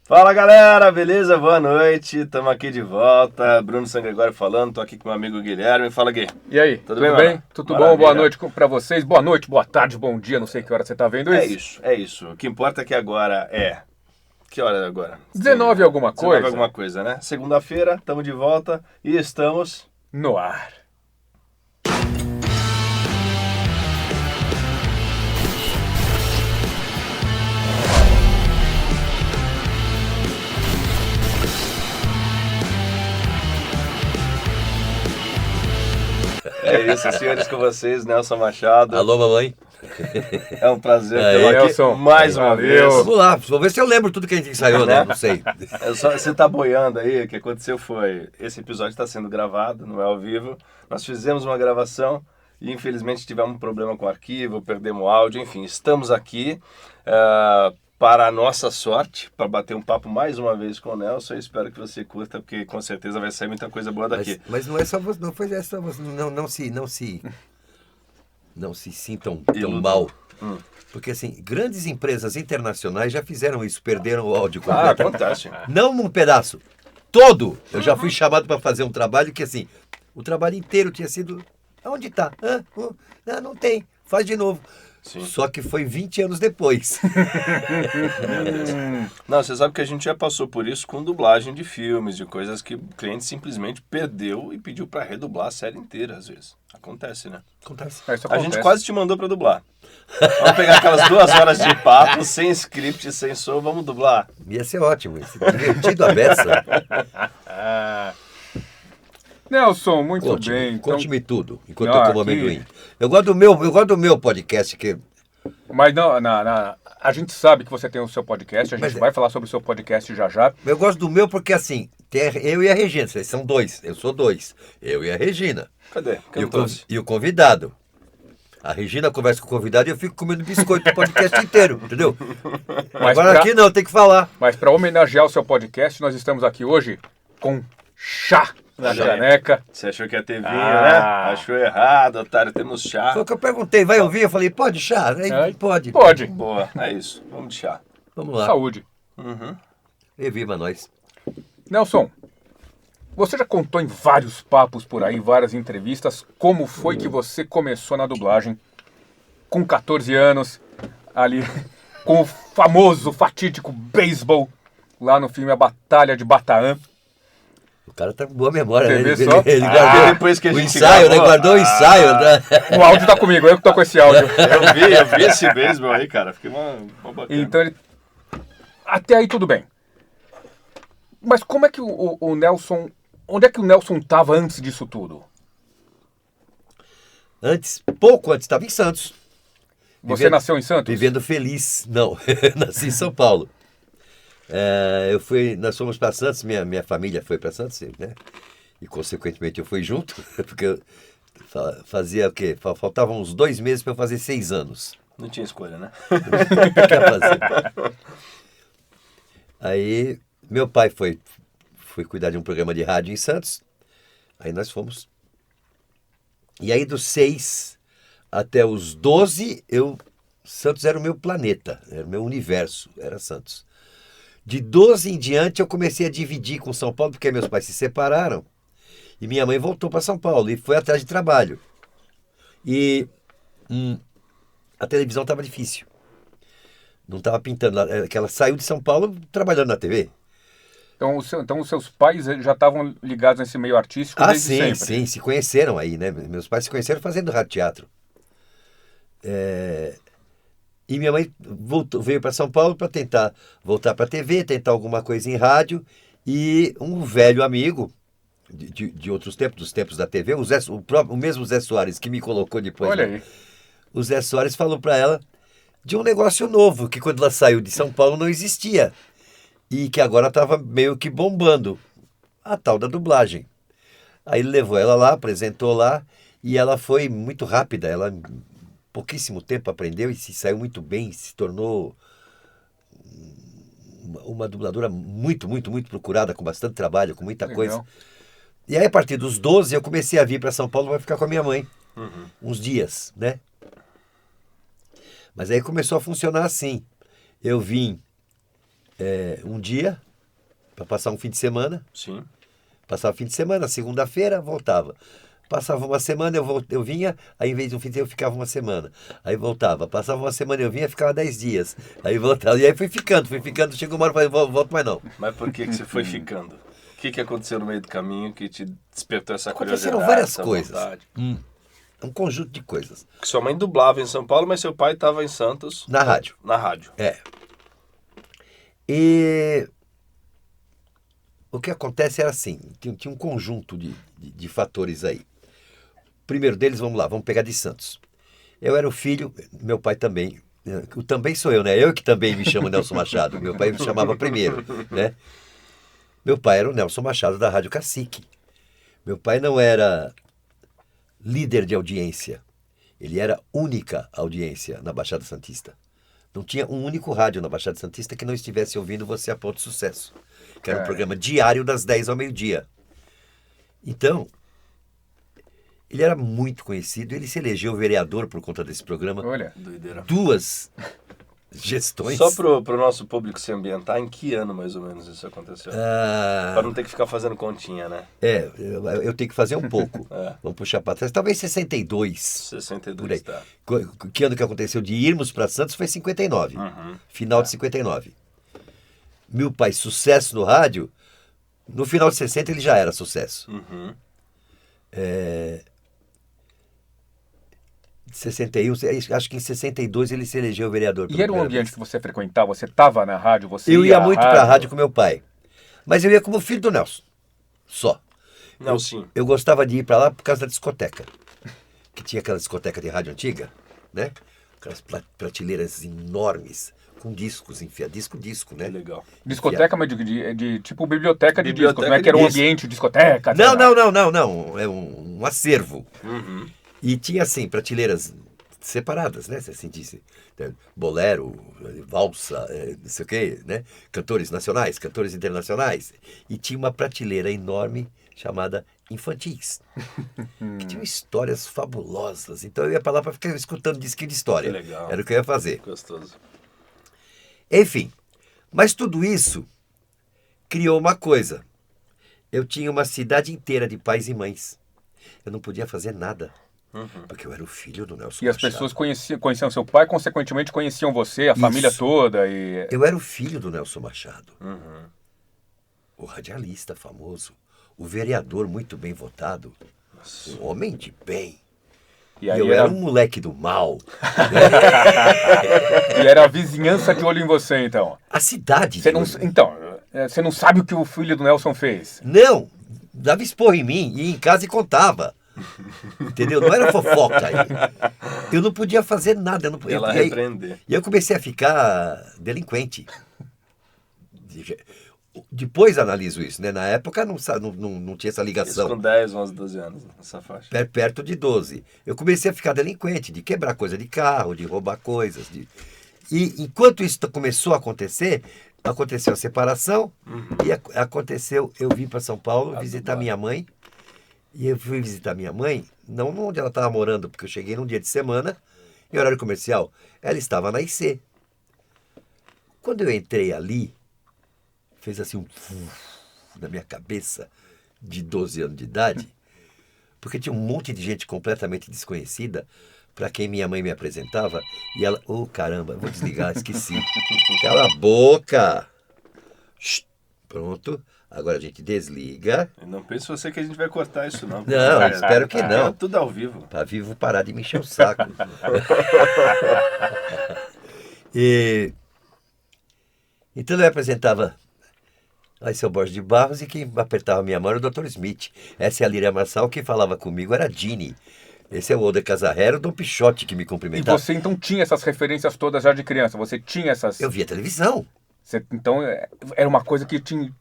Fala galera, beleza? Boa noite, estamos aqui de volta. Bruno Sangregório falando, tô aqui com meu amigo Guilherme. Fala, Gui. E aí, tudo bem? Tudo bom? Boa noite pra vocês. Boa noite, boa tarde, bom dia, não sei que hora você tá vendo isso. É isso. O que importa é que agora é... Que hora é agora? 19 alguma coisa. 19 alguma coisa, né? Segunda-feira, estamos de volta e estamos... no ar. É isso, senhores, com vocês, Nelson Machado. Alô, mamãe. É um prazer tê-lo aqui Nelson, mais uma vez. Vamos lá, vou ver se eu lembro tudo que a gente ensaiou, né? Não sei. Você tá boiando aí, o que aconteceu foi, esse episódio está sendo gravado, não é ao vivo. Nós fizemos uma gravação e infelizmente tivemos um problema com o arquivo, perdemos o áudio, enfim, estamos aqui para a nossa sorte, para bater um papo mais uma vez com o Nelson. Eu espero que você curta, porque com certeza vai sair muita coisa boa daqui. Mas não é só você, não foi só você, não se sintam tão mal. Porque assim, grandes empresas internacionais já fizeram isso, perderam o áudio completo. Acontece. Não um pedaço, todo. Eu já fui chamado para fazer um trabalho que assim, o trabalho inteiro tinha sido, onde tá? Não tem, faz de novo. Sim. Só que foi 20 anos depois. Não, você sabe que a gente já passou por isso com dublagem de filmes, de coisas que o cliente simplesmente perdeu e pediu para redublar a série inteira, às vezes. Acontece, né? Acontece. A gente quase te mandou para dublar. Vamos pegar aquelas 2 horas de papo, sem script, sem som, vamos dublar. Ia ser ótimo, divertido a beça. Nelson, muito bem. Conte-me tudo, enquanto eu como amendoim. Eu gosto do meu podcast. Mas não, a gente sabe que você tem o seu podcast, a gente vai falar sobre o seu podcast já já. Eu gosto do meu porque assim, tem eu e a Regina, vocês são 2, eu sou 2. Eu e a Regina. Cadê? E o convidado. A Regina conversa com o convidado e eu fico comendo biscoito o podcast inteiro, entendeu? Agora aqui não, tem que falar. Mas para homenagear o seu podcast, nós estamos aqui hoje com chá na caneca. Você achou que ia ter vinho, né? Achou errado, otário, temos chá. Foi o que eu perguntei, vai ouvir? Eu falei, pode chá? Aí, pode. Pode. Boa, é isso. Vamos de chá. Vamos lá. Saúde. E viva nós. Nelson, você já contou em vários papos por aí, várias entrevistas, como foi que você começou na dublagem com 14 anos, ali com o famoso, fatídico beisebol, lá no filme A Batalha de Bataã. O cara tá com boa memória, né? Ele guardou depois que a gente o ensaio, né? Guardou o ensaio. O áudio tá comigo, eu que tô com esse áudio. Eu vi esse beisebol aí, cara. Fiquei uma bacana. Então ele... Até aí tudo bem. Mas como é que o Nelson... Onde é que o Nelson tava antes disso tudo? Pouco antes, estava em Santos. Você nasceu em Santos? Vivendo feliz. Não, nasci em São Paulo. Nós fomos para Santos, minha família foi para Santos, né? E consequentemente eu fui junto, porque eu fazia o quê? Faltavam uns 2 meses para eu fazer 6 anos. Não tinha escolha, né? O que ia fazer? Aí meu pai foi cuidar de um programa de rádio em Santos. Aí nós fomos. E aí dos 6 até os 12, Santos era o meu planeta, era o meu universo, era Santos. De 12 em diante eu comecei a dividir com São Paulo, porque meus pais se separaram e minha mãe voltou para São Paulo e foi atrás de trabalho. E a televisão estava difícil. Não estava pintando, que ela saiu de São Paulo trabalhando na TV. Então os seus pais já estavam ligados nesse meio artístico desde sempre? Sim, se conheceram aí, né? Meus pais se conheceram fazendo rádio teatro. E minha mãe veio para São Paulo para tentar voltar para a TV, tentar alguma coisa em rádio. E um velho amigo de outros tempos, dos tempos da TV, o mesmo Zé Soares que me colocou depois. Olha aí. O Zé Soares falou para ela de um negócio novo, que quando ela saiu de São Paulo não existia. E que agora estava meio que bombando, a tal da dublagem. Aí ele levou ela lá, apresentou lá, e ela foi muito rápida. Ela, em pouquíssimo tempo, aprendeu e se saiu muito bem, se tornou uma dubladora muito, muito, muito procurada, com bastante trabalho, com muita coisa. E aí, a partir dos 12, eu comecei a vir para São Paulo para ficar com a minha mãe. Uns dias, né? Mas aí começou a funcionar assim. Eu vim um dia para passar um fim de semana. Sim. Passava o fim de semana, segunda-feira, voltava. Passava uma semana, eu vinha, aí em vez de um fim de semana eu ficava uma semana. Aí voltava. Passava uma semana, eu vinha, ficava 10 dias. Aí voltava. E aí fui ficando. Chegou uma hora e falei, volto mais não. Mas por que você foi ficando? O que aconteceu no meio do caminho que te despertou essa Aconteceram curiosidade? várias essa coisas. vontade? Um conjunto de coisas. Que sua mãe dublava em São Paulo, mas seu pai estava em Santos. Na rádio. Na rádio. E o que acontece era assim, tinha um conjunto de fatores aí. O primeiro deles, vamos pegar de Santos. Eu era o filho, meu pai também. O também sou eu, né? Eu que também me chamo Nelson Machado. Meu pai me chamava primeiro, né? Meu pai era o Nelson Machado da Rádio Cacique. Meu pai não era líder de audiência. Ele era única audiência na Baixada Santista. Não tinha um único rádio na Baixada Santista que não estivesse ouvindo Você a Ponto de Sucesso. Que era um programa diário das 10 ao meio-dia. Então, ele era muito conhecido. Ele se elegeu vereador por conta desse programa. Olha, doideira. 2 gestões. Só pro nosso público se ambientar, em que ano mais ou menos isso aconteceu? Para não ter que ficar fazendo continha, né? Eu tenho que fazer um pouco. Vamos puxar para trás. Talvez 62. 62, por aí. tá. Que ano que aconteceu de irmos para Santos foi 59. Final de 59. Meu pai, sucesso no rádio. No final de 60 ele já era sucesso. 61, acho que em 62 ele se elegeu vereador. E era um ambiente que você frequentava? Você estava na rádio? Você Eu ia muito para a rádio com meu pai. Mas eu ia como filho do Nelson. Só. Nelson. Eu gostava de ir para lá por causa da discoteca. Que tinha aquela discoteca de rádio antiga, né? Aquelas prateleiras enormes, com discos, disco, né? Que legal. Discoteca, mas de tipo biblioteca de Biblioteca discos, não é que era um de disco. ambiente, discoteca? Não. É um acervo. E tinha, assim, prateleiras separadas, né? Se assim disse. Bolero, valsa, não sei o quê, né? Cantores nacionais, cantores internacionais. E tinha uma prateleira enorme chamada Infantis. Que tinha histórias fabulosas. Então eu ia para lá para ficar escutando disquinho de história. Que legal. Era o que eu ia fazer. Gostoso. Enfim, mas tudo isso criou uma coisa. Eu tinha uma cidade inteira de pais e mães. Eu não podia fazer nada. Porque eu era o filho do Nelson E as Machado. pessoas conheciam seu pai, consequentemente conheciam você, a família toda. E... Eu era o filho do Nelson Machado. O radialista famoso. O vereador muito bem votado. Um homem de bem. E aí eu era um moleque do mal. E era a vizinhança de olho em você, então. A cidade. Então, você não sabe o que o filho do Nelson fez? Não, dava esporro em mim, ia em casa e contava. Entendeu? Não era fofoca aí. Eu não podia fazer nada. Eu não podia, Ela repreender. E eu comecei a ficar delinquente. Depois analiso isso, né? Na época não tinha essa ligação. Isso com 10, 11, 12 anos, nessa faixa. Perto de 12. Eu comecei a ficar delinquente, de quebrar coisa de carro, de roubar coisas. E enquanto isso começou a acontecer, aconteceu a separação e aconteceu, eu vim para São Paulo visitar minha mãe. E eu fui visitar minha mãe, não onde ela estava morando, porque eu cheguei num dia de semana, em horário comercial. Ela estava na IC. Quando eu entrei ali, fez assim um na minha cabeça, de 12 anos de idade, porque tinha um monte de gente completamente desconhecida, para quem minha mãe me apresentava, e ela, caramba, vou desligar, esqueci. Cala a boca! Shhh, pronto. Agora a gente desliga. Não pense você que a gente vai cortar isso, não. Não, espero que não. É tudo ao vivo. Para vivo parar de me encher o saco. Então eu apresentava aí seu Borges de Barros e quem apertava minha mão era o Dr. Smith. Essa é a Líria Marçal, quem falava comigo era a Dini. Esse é o Oda Casarrero, o Dom Pichote que me cumprimentava. E você então tinha essas referências todas já de criança? Você tinha essas... Eu via televisão. Então era uma coisa que tinha...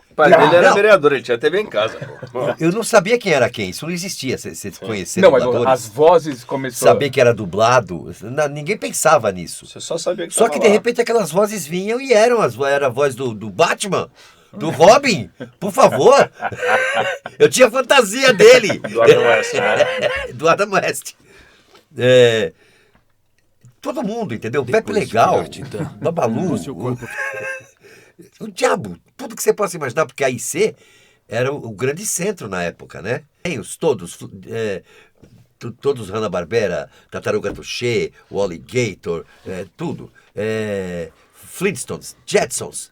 O pai dele era vereador, ele tinha TV em casa. Pô. Eu não sabia quem era quem, isso não existia. Você conhecer não, mas dubladores, as vozes começaram... saber que era dublado, ninguém pensava nisso. Você só sabia que Só que de repente aquelas vozes vinham e era a voz do Batman, do Robin, por favor. Eu tinha fantasia dele. Do Adam West, né? Do Adam West. Todo mundo, entendeu? Pepe Legal, Babalu. O diabo, tudo que você possa imaginar, porque a IC era o grande centro na época, né? Tem todos Hanna-Barbera, Tartaruga Touché, o Alligator, tudo. Flintstones, Jetsons,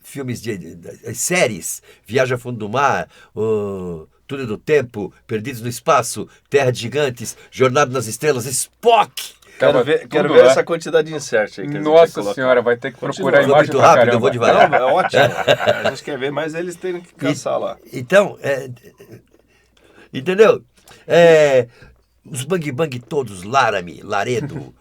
filmes séries, Viagem ao Fundo do Mar, Túnel do Tempo, Perdidos no Espaço, Terra de Gigantes, Jornada nas Estrelas, Spock! Quero ver essa quantidade de insert aí. Que Nossa senhora, vai ter que procurar a imagem muito pra rápido, caramba. eu vou devagar. Não, é ótimo. A gente quer ver, mas eles têm que caçar lá. Então, entendeu? Os Bang Bang todos, Laramie, Laredo,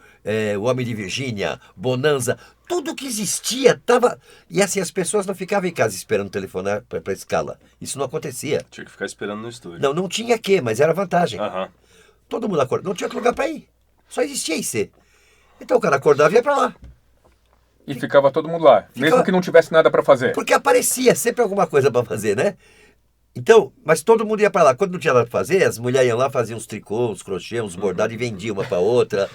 o Homem de Virgínia, Bonanza, tudo que existia tava... E assim, as pessoas não ficavam em casa esperando telefonar para escala. Isso não acontecia. Tinha que ficar esperando no estúdio. Não tinha que, mas era vantagem. Aham. Todo mundo acordava, não tinha lugar para ir. Só existia IC. Então o cara acordava e ia para lá. E ficava todo mundo lá, mesmo que não tivesse nada pra fazer. Porque aparecia sempre alguma coisa para fazer, né? Então, mas todo mundo ia para lá. Quando não tinha nada para fazer, as mulheres iam lá, faziam uns tricôs, uns crochê, uns bordados e vendiam uma para outra.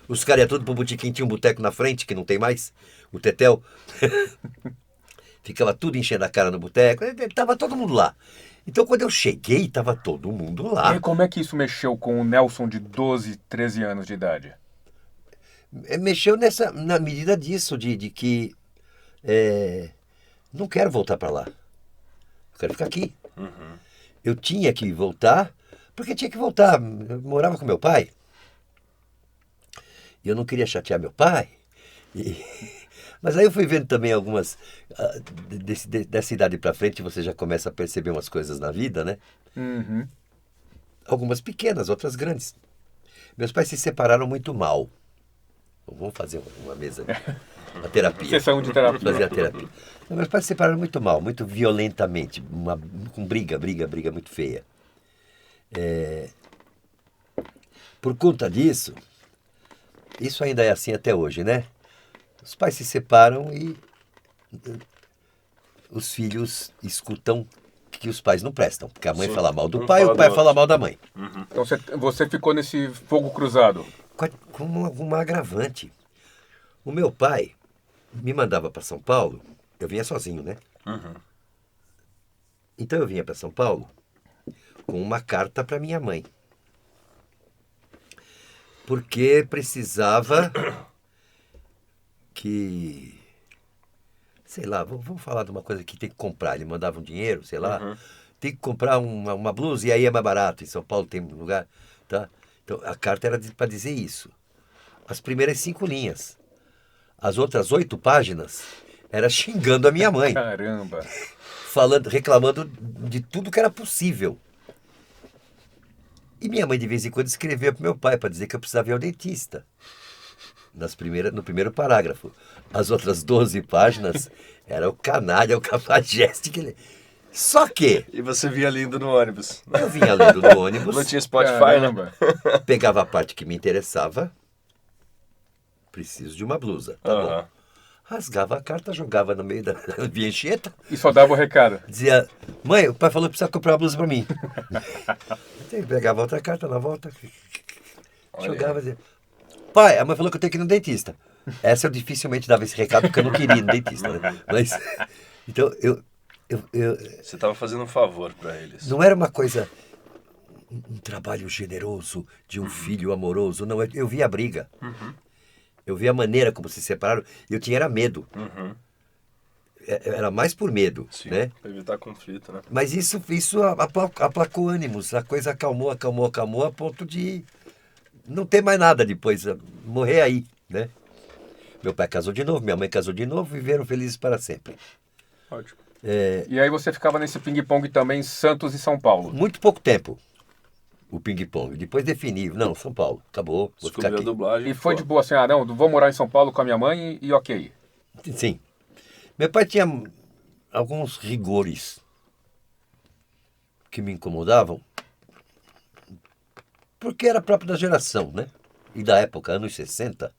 Os caras iam tudo pro botequim, tinha um boteco na frente, que não tem mais, o Tetel. Ficava tudo enchendo a cara no boteco, tava todo mundo lá. Então, quando eu cheguei, tava todo mundo lá. E como é que isso mexeu com o Nelson de 12, 13 anos de idade? Mexeu na medida disso, de que não quero voltar para lá. Eu quero ficar aqui. Uhum. Eu tinha que voltar, porque tinha que voltar. Eu morava com meu pai. E eu não queria chatear meu pai. Mas aí eu fui vendo também algumas... dessa idade para frente, você já começa a perceber umas coisas na vida, né? Uhum. Algumas pequenas, outras grandes. Meus pais se separaram muito mal. Vamos fazer uma mesa, uma terapia. Sessão de terapia. Fazer a terapia. Meus pais se separaram muito mal, muito violentamente, com briga muito feia. Por conta disso, isso ainda é assim até hoje, né? Os pais se separam e os filhos escutam que os pais não prestam. Porque a mãe fala mal do pai e o pai fala mal da mãe. Uhum. Então você ficou nesse fogo cruzado. Com uma agravante. O meu pai me mandava para São Paulo, eu vinha sozinho, né? Uhum. Então eu vinha para São Paulo com uma carta para minha mãe. Porque precisava que... Sei lá, vamos falar de uma coisa que tem que comprar. Ele mandava um dinheiro, sei lá. Uhum. Tem que comprar uma blusa e aí é mais barato. Em São Paulo tem um lugar, tá? Então a carta era para dizer isso. As primeiras 5 linhas. As outras 8 páginas era xingando a minha mãe. Caramba. Reclamando de tudo que era possível. E minha mãe de vez em quando escrevia para meu pai para dizer que eu precisava ir ao dentista. No primeiro parágrafo. As outras 12 páginas era o canalha, o cafajeste. Só que... E você vinha lendo no ônibus. Eu vinha lendo no ônibus. Não tinha Spotify, Caramba. né? Pegava a parte que me interessava. Preciso de uma blusa, tá Aham. bom. Rasgava a carta, jogava no meio da vinheta. E só dava o recado. Dizia, mãe, o pai falou que precisa comprar uma blusa pra mim. Então, pegava outra carta na volta. Jogava e dizia, pai, a mãe falou que eu tenho que ir no dentista. Essa eu dificilmente dava esse recado porque eu não queria ir no dentista, né? Mas, então, Você estava fazendo um favor para eles. não era uma coisa, um trabalho generoso de um filho amoroso, não, eu via a briga. Uhum. Eu via a maneira como se separaram e eu tinha Uhum. era mais por medo, Sim, né? para evitar conflito, né? Mas isso aplacou ânimos, a coisa acalmou a ponto de não ter mais nada depois, morrer aí, né? Meu pai casou de novo, minha mãe casou de novo, viveram felizes para sempre. Ótimo. E aí você ficava nesse ping-pong também em Santos e São Paulo. Muito pouco tempo, o ping-pong. Depois defini, não, São Paulo, acabou, vou ficar Descobriu a aqui. dublagem. E foi de boa assim, não, vou morar em São Paulo com a minha mãe e ok. Sim. Meu pai tinha alguns rigores que me incomodavam, porque era próprio da geração, né? E da época, anos 60,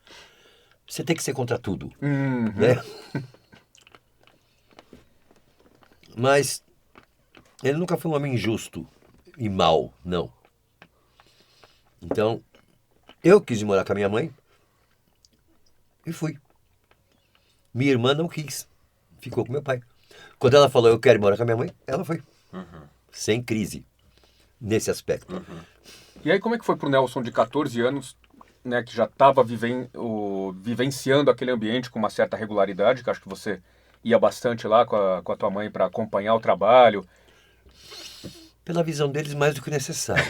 você tem que ser contra tudo, né? Mas ele nunca foi um homem injusto e mau, não. Então, eu quis ir morar com a minha mãe e fui. Minha irmã não quis. Ficou com meu pai. Quando ela falou, eu quero ir morar com a minha mãe, ela foi. Sem crise. Nesse aspecto. E aí como é que foi pro Nelson de 14 anos, né, que já estava vivenciando aquele ambiente com uma certa regularidade, que acho que você ia bastante lá com a tua mãe para acompanhar o trabalho. Pela visão deles, mais do que necessário.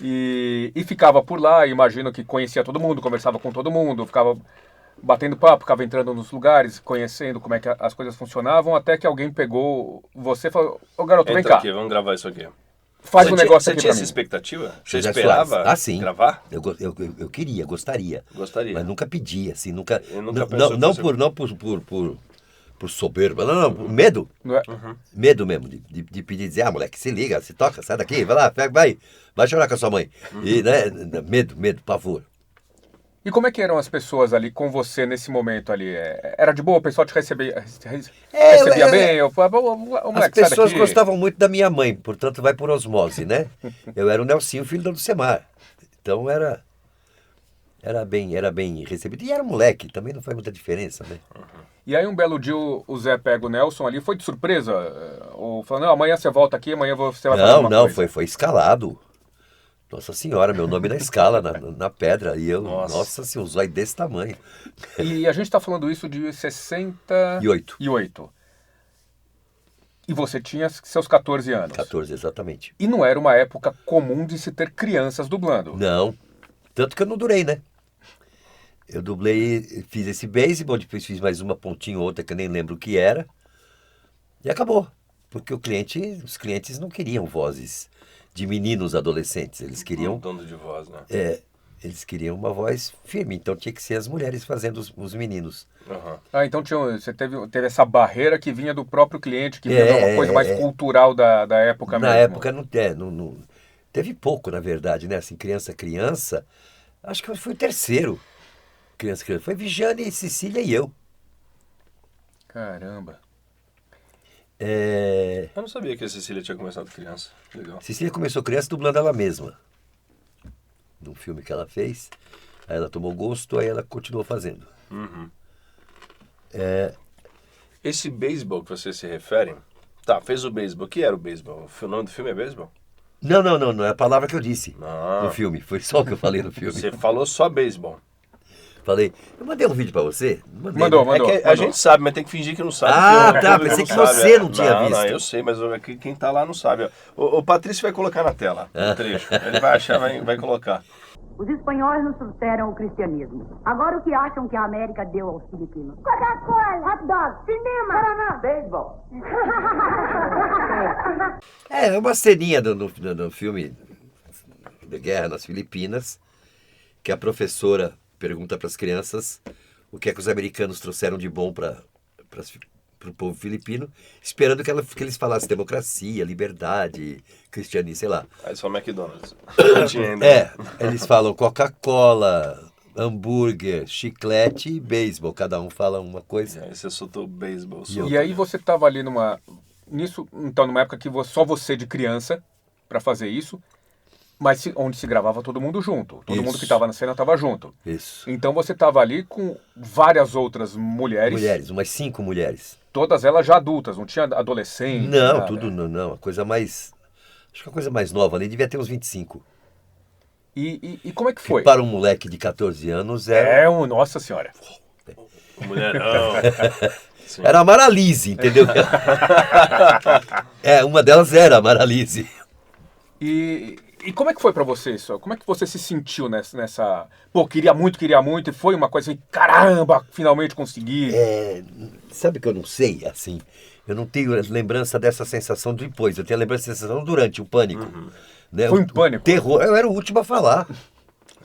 E ficava por lá, imagino que conhecia todo mundo, conversava com todo mundo, ficava batendo papo, ficava entrando nos lugares, conhecendo como é que as coisas funcionavam, até que alguém pegou você e falou, ô garoto, vem cá, aqui, vamos gravar isso aqui. faz um negócio Você aqui tinha pra essa mim. expectativa? Você José esperava Soares. Sim. gravar? Eu queria, gostaria. Gostaria. Mas nunca pedi, assim, nunca. Eu nunca pensou Não, que você- não por soberba, não, por medo. Não é? Medo mesmo de pedir, dizer, moleque, se liga, se toca, sai daqui, vai lá, vai chorar com a sua mãe. E, né, medo, pavor. E como é que eram as pessoas ali com você nesse momento ali? Era de boa? O pessoal te recebia bem? Eu falava, ô, As moleque, sai pessoas daqui. gostavam muito da minha mãe, portanto vai por osmose, né? Eu era o Nelsinho, filho do Lucemar. Então era bem recebido. E era moleque, também não faz muita diferença, né? E aí um belo dia o Zé pega o Nelson ali, foi de surpresa? Ou falando, não, amanhã você volta aqui, amanhã você vai fazer Não, alguma coisa. foi escalado. Nossa senhora, meu nome na escala, na pedra. E eu, nossa senhora, um zóio desse tamanho. E a gente tá falando isso de 68. E você tinha seus 14 anos. 14, exatamente. E não era uma época comum de se ter crianças dublando. Não, tanto que eu não durei, né? Eu dublei, fiz esse baseball, depois fiz mais uma pontinha ou outra que eu nem lembro o que era. E acabou. Porque os clientes não queriam vozes de meninos adolescentes. Eles queriam... dono de voz, né? Eles queriam uma voz firme. Então tinha que ser as mulheres fazendo os meninos. Ah, então você teve essa barreira que vinha do próprio cliente, que vinha de uma coisa mais cultural da época mesmo. Na época não teve pouco, na verdade, né? Assim, criança. Acho que foi o terceiro. Criança. Foi Viviane, Cecília e eu. Caramba. Eu não sabia que a Cecília tinha começado criança. Legal. Cecília começou criança dublando ela mesma. Num filme que ela fez. Aí ela tomou gosto, aí ela continuou fazendo. Esse beisebol que você se refere... Tá, fez o beisebol. O que era o beisebol? O nome do filme é beisebol? Não é a palavra que eu disse Não. no filme. Foi só o que eu falei no filme. Você falou só beisebol. Falei, eu mandei um vídeo pra você? Mandou. É que a gente sabe, mas tem que fingir que não sabe. Ah, porque o tá, público pensei que não sabe. você não tinha visto. Não, eu sei, mas quem tá lá não sabe. O Patrício vai colocar na tela o trecho. Ele vai achar, vai colocar. Os espanhóis nos trouxeram o cristianismo. Agora o que acham que a América deu aos filipinos? Coca-Cola, hot dog, cinema, Paraná, beisebol. É uma ceninha do filme de guerra nas Filipinas, que a professora pergunta para as crianças o que é que os americanos trouxeram de bom para o povo filipino, esperando que eles falassem democracia, liberdade, cristianismo, sei lá. Aí só McDonald's. Não tinha ainda. Eles falam Coca-Cola, hambúrguer, chiclete e beisebol. Cada um fala uma coisa. Aí você soltou o beisebol. E aí você tava ali numa época que só você de criança para fazer isso, mas onde se gravava todo mundo junto. Todo mundo que estava na cena estava junto. Isso. Então você estava ali com várias outras mulheres. Mulheres, umas 5 mulheres. Todas elas já adultas, não tinha adolescente. Não, nada. tudo não. A coisa mais... Acho que a coisa mais nova ali devia ter uns 25. E como é que foi? Para um moleque de 14 anos Nossa senhora. Mulherão. era a Maralise, entendeu? Uma delas era a Maralise. E como é que foi pra você isso? Como é que você se sentiu nessa... Pô, queria muito, e foi uma coisa assim, caramba, finalmente consegui. Sabe que eu não sei, assim, eu não tenho lembrança dessa sensação depois, eu tenho a lembrança dessa sensação durante o pânico. Né? Foi um pânico? Terror, eu era o último a falar.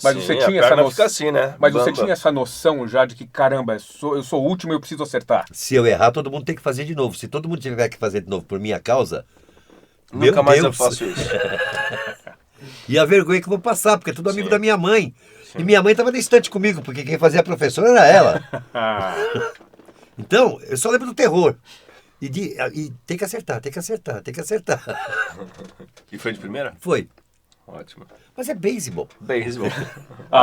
Mas Sim, você a tinha essa perna noção... fica assim, né? Mas você Bamba. tinha essa noção já de que, caramba, eu sou o último e eu preciso acertar. Se eu errar, todo mundo tem que fazer de novo. Se todo mundo tiver que fazer de novo por minha causa, Nunca meu mais Deus. eu faço isso. E a vergonha que eu vou passar, porque é tudo amigo da minha mãe. E minha mãe estava distante comigo, porque quem fazia a professora era ela. Então, eu só lembro do terror. E tem que acertar. E foi de primeira? Foi. Ótimo. Mas é beisebol. Beisebol.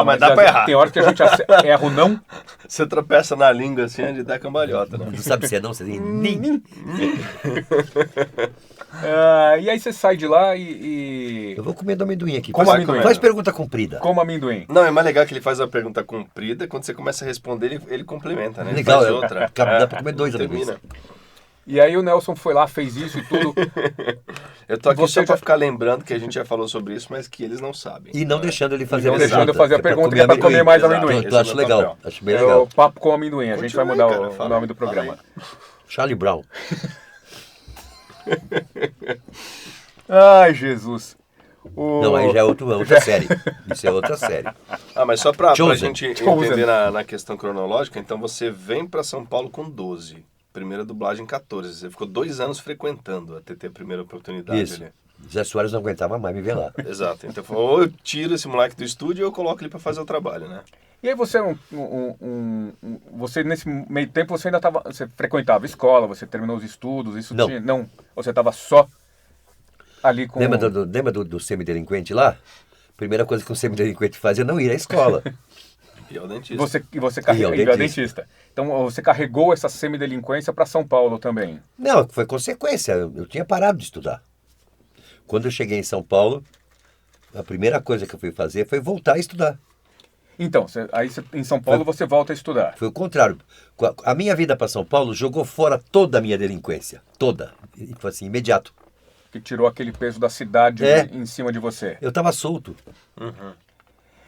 Mas dá pra errar. Tem horas que a gente erra o não. Você tropeça na língua assim, onde dá cambalhota, né? Não sabe se é não, você tem nem. E aí você sai de lá e Eu vou comendo amendoim aqui. Como amendoim? Faz pergunta comprida. como amendoim. Não, é mais legal que ele faz a pergunta comprida, quando você começa a responder, ele complementa, né? Ele Legal, faz outra. dá pra comer 2 amendoins. Termina. E aí o Nelson foi lá, fez isso e tudo. Eu tô aqui Você só já- pra ficar lembrando que a gente já falou sobre isso, mas que eles não sabem. E não deixando ele fazer não a deixando pergunta. eu fazer a que é pra pergunta, que é pra comer mais Exato. amendoim. Esse Eu acho é o meu legal, papel. acho bem É legal. o Papo com Amendoim. A gente vai Continua mudar aí, cara, o fala nome aí, do fala programa. Charlie Brown. Ai, Jesus. Não, aí já é outra série. Isso é outra série. Mas só pra Chosen. gente Chosen. entender na questão cronológica, então você vem pra São Paulo com 12. Primeira dublagem 14. Você ficou 2 anos frequentando até ter a primeira oportunidade Isso. ali. Zé Soares não aguentava mais me ver lá. Exato. Então falou, ou eu tiro esse moleque do estúdio ou eu coloco ele pra fazer o trabalho, né? E aí você você nesse meio tempo você ainda tava, você frequentava escola, você terminou os estudos, isso Não. tinha, não, você estava só ali com Lembra do semidelinquente lá? Primeira coisa que um semidelinquente faz é não ir à escola. E é o dentista. você E carregou, ao e ao dentista. dentista. Então você carregou essa semidelinquência para São Paulo também. Não, foi consequência. Eu tinha parado de estudar. Quando eu cheguei em São Paulo, a primeira coisa que eu fui fazer foi voltar a estudar. Então, em São Paulo você volta a estudar. Foi o contrário. A minha vida para São Paulo jogou fora toda a minha delinquência. Toda. E foi assim, imediato. Que tirou aquele peso da cidade É. em cima de você. Eu estava solto.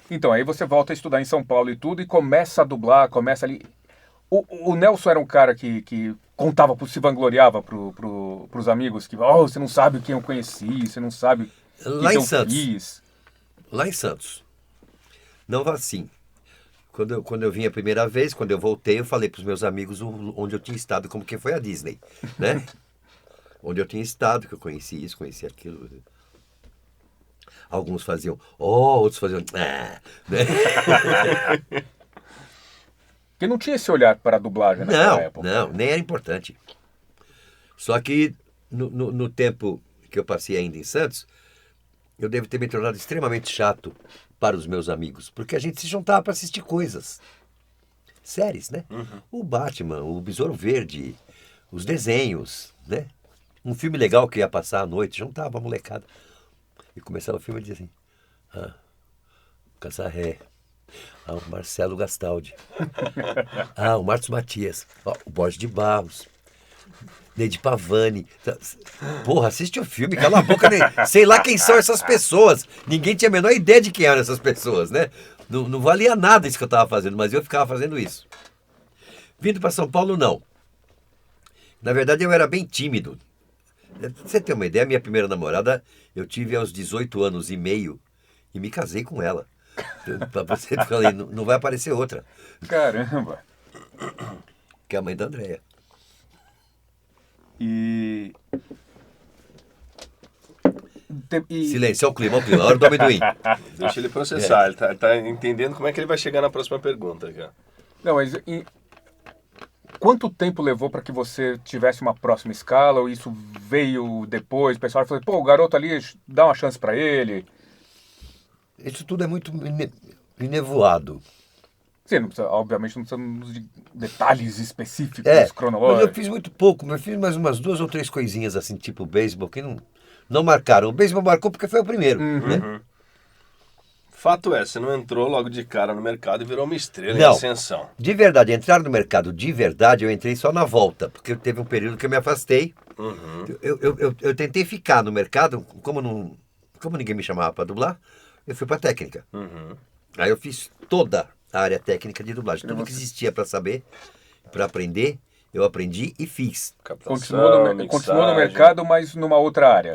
Então, aí você volta a estudar em São Paulo e tudo, e começa a dublar, começa ali. O Nelson era um cara que contava, se vangloriava pros amigos, que você não sabe quem eu conheci, você não sabe o Lá que em eu Santos. fiz. Lá em Santos. Não vai assim. Quando eu vim a primeira vez, quando eu voltei, eu falei para os meus amigos onde eu tinha estado, como que foi a Disney, né? Onde eu tinha estado, que eu conheci isso, conheci aquilo. Alguns faziam, outros faziam, né? Porque não tinha esse olhar para a dublagem naquela época. Não, nem era importante. Só que no tempo que eu passei ainda em Santos, eu devo ter me tornado extremamente chato para os meus amigos, porque a gente se juntava para assistir coisas. Séries, né? O Batman, o Besouro Verde, os desenhos, né? Um filme legal que ia passar à noite, juntava a molecada. E começava o filme e dizia assim, Casarré, o Marcelo Gastaldi, o Márcio Matias, o Borges de Barros, Neide Pavani. Porra, assiste o filme, cala a boca, sei lá quem são essas pessoas. Ninguém tinha a menor ideia de quem eram essas pessoas, né? Não valia nada isso que eu estava fazendo, mas eu ficava fazendo isso. Vindo para São Paulo, não. Na verdade, eu era bem tímido. Pra você ter uma ideia, minha primeira namorada eu tive aos 18 anos e meio e me casei com ela. Pra você falar, não vai aparecer outra, Caramba! que é a mãe da Andréia. E Silêncio, é o clima, a hora do amendoim. Deixa ele processar, ele tá entendendo como é que ele vai chegar na próxima pergunta, cara. Não, mas quanto tempo levou para que você tivesse uma próxima escala? Ou isso veio depois? O pessoal falou, o garoto ali, dá uma chance para ele. Isso tudo é muito enevoado. Sim, não precisa, obviamente não precisamos de detalhes específicos, Mas cronológicos. eu fiz muito pouco, mas eu fiz mais umas 2 ou 3 coisinhas assim, tipo beisebol, que não marcaram. O beisebol marcou porque foi o primeiro, né? Fato é, você não entrou logo de cara no mercado e virou uma estrela em Não. ascensão. De verdade, entrar no mercado de verdade, eu entrei só na volta, porque teve um período que eu me afastei. Eu tentei ficar no mercado, como ninguém me chamava para dublar, eu fui para técnica. Aí eu fiz toda a área técnica de dublagem, tudo que existia para saber, para aprender, eu aprendi e fiz. Continuou no mercado, mas numa outra área.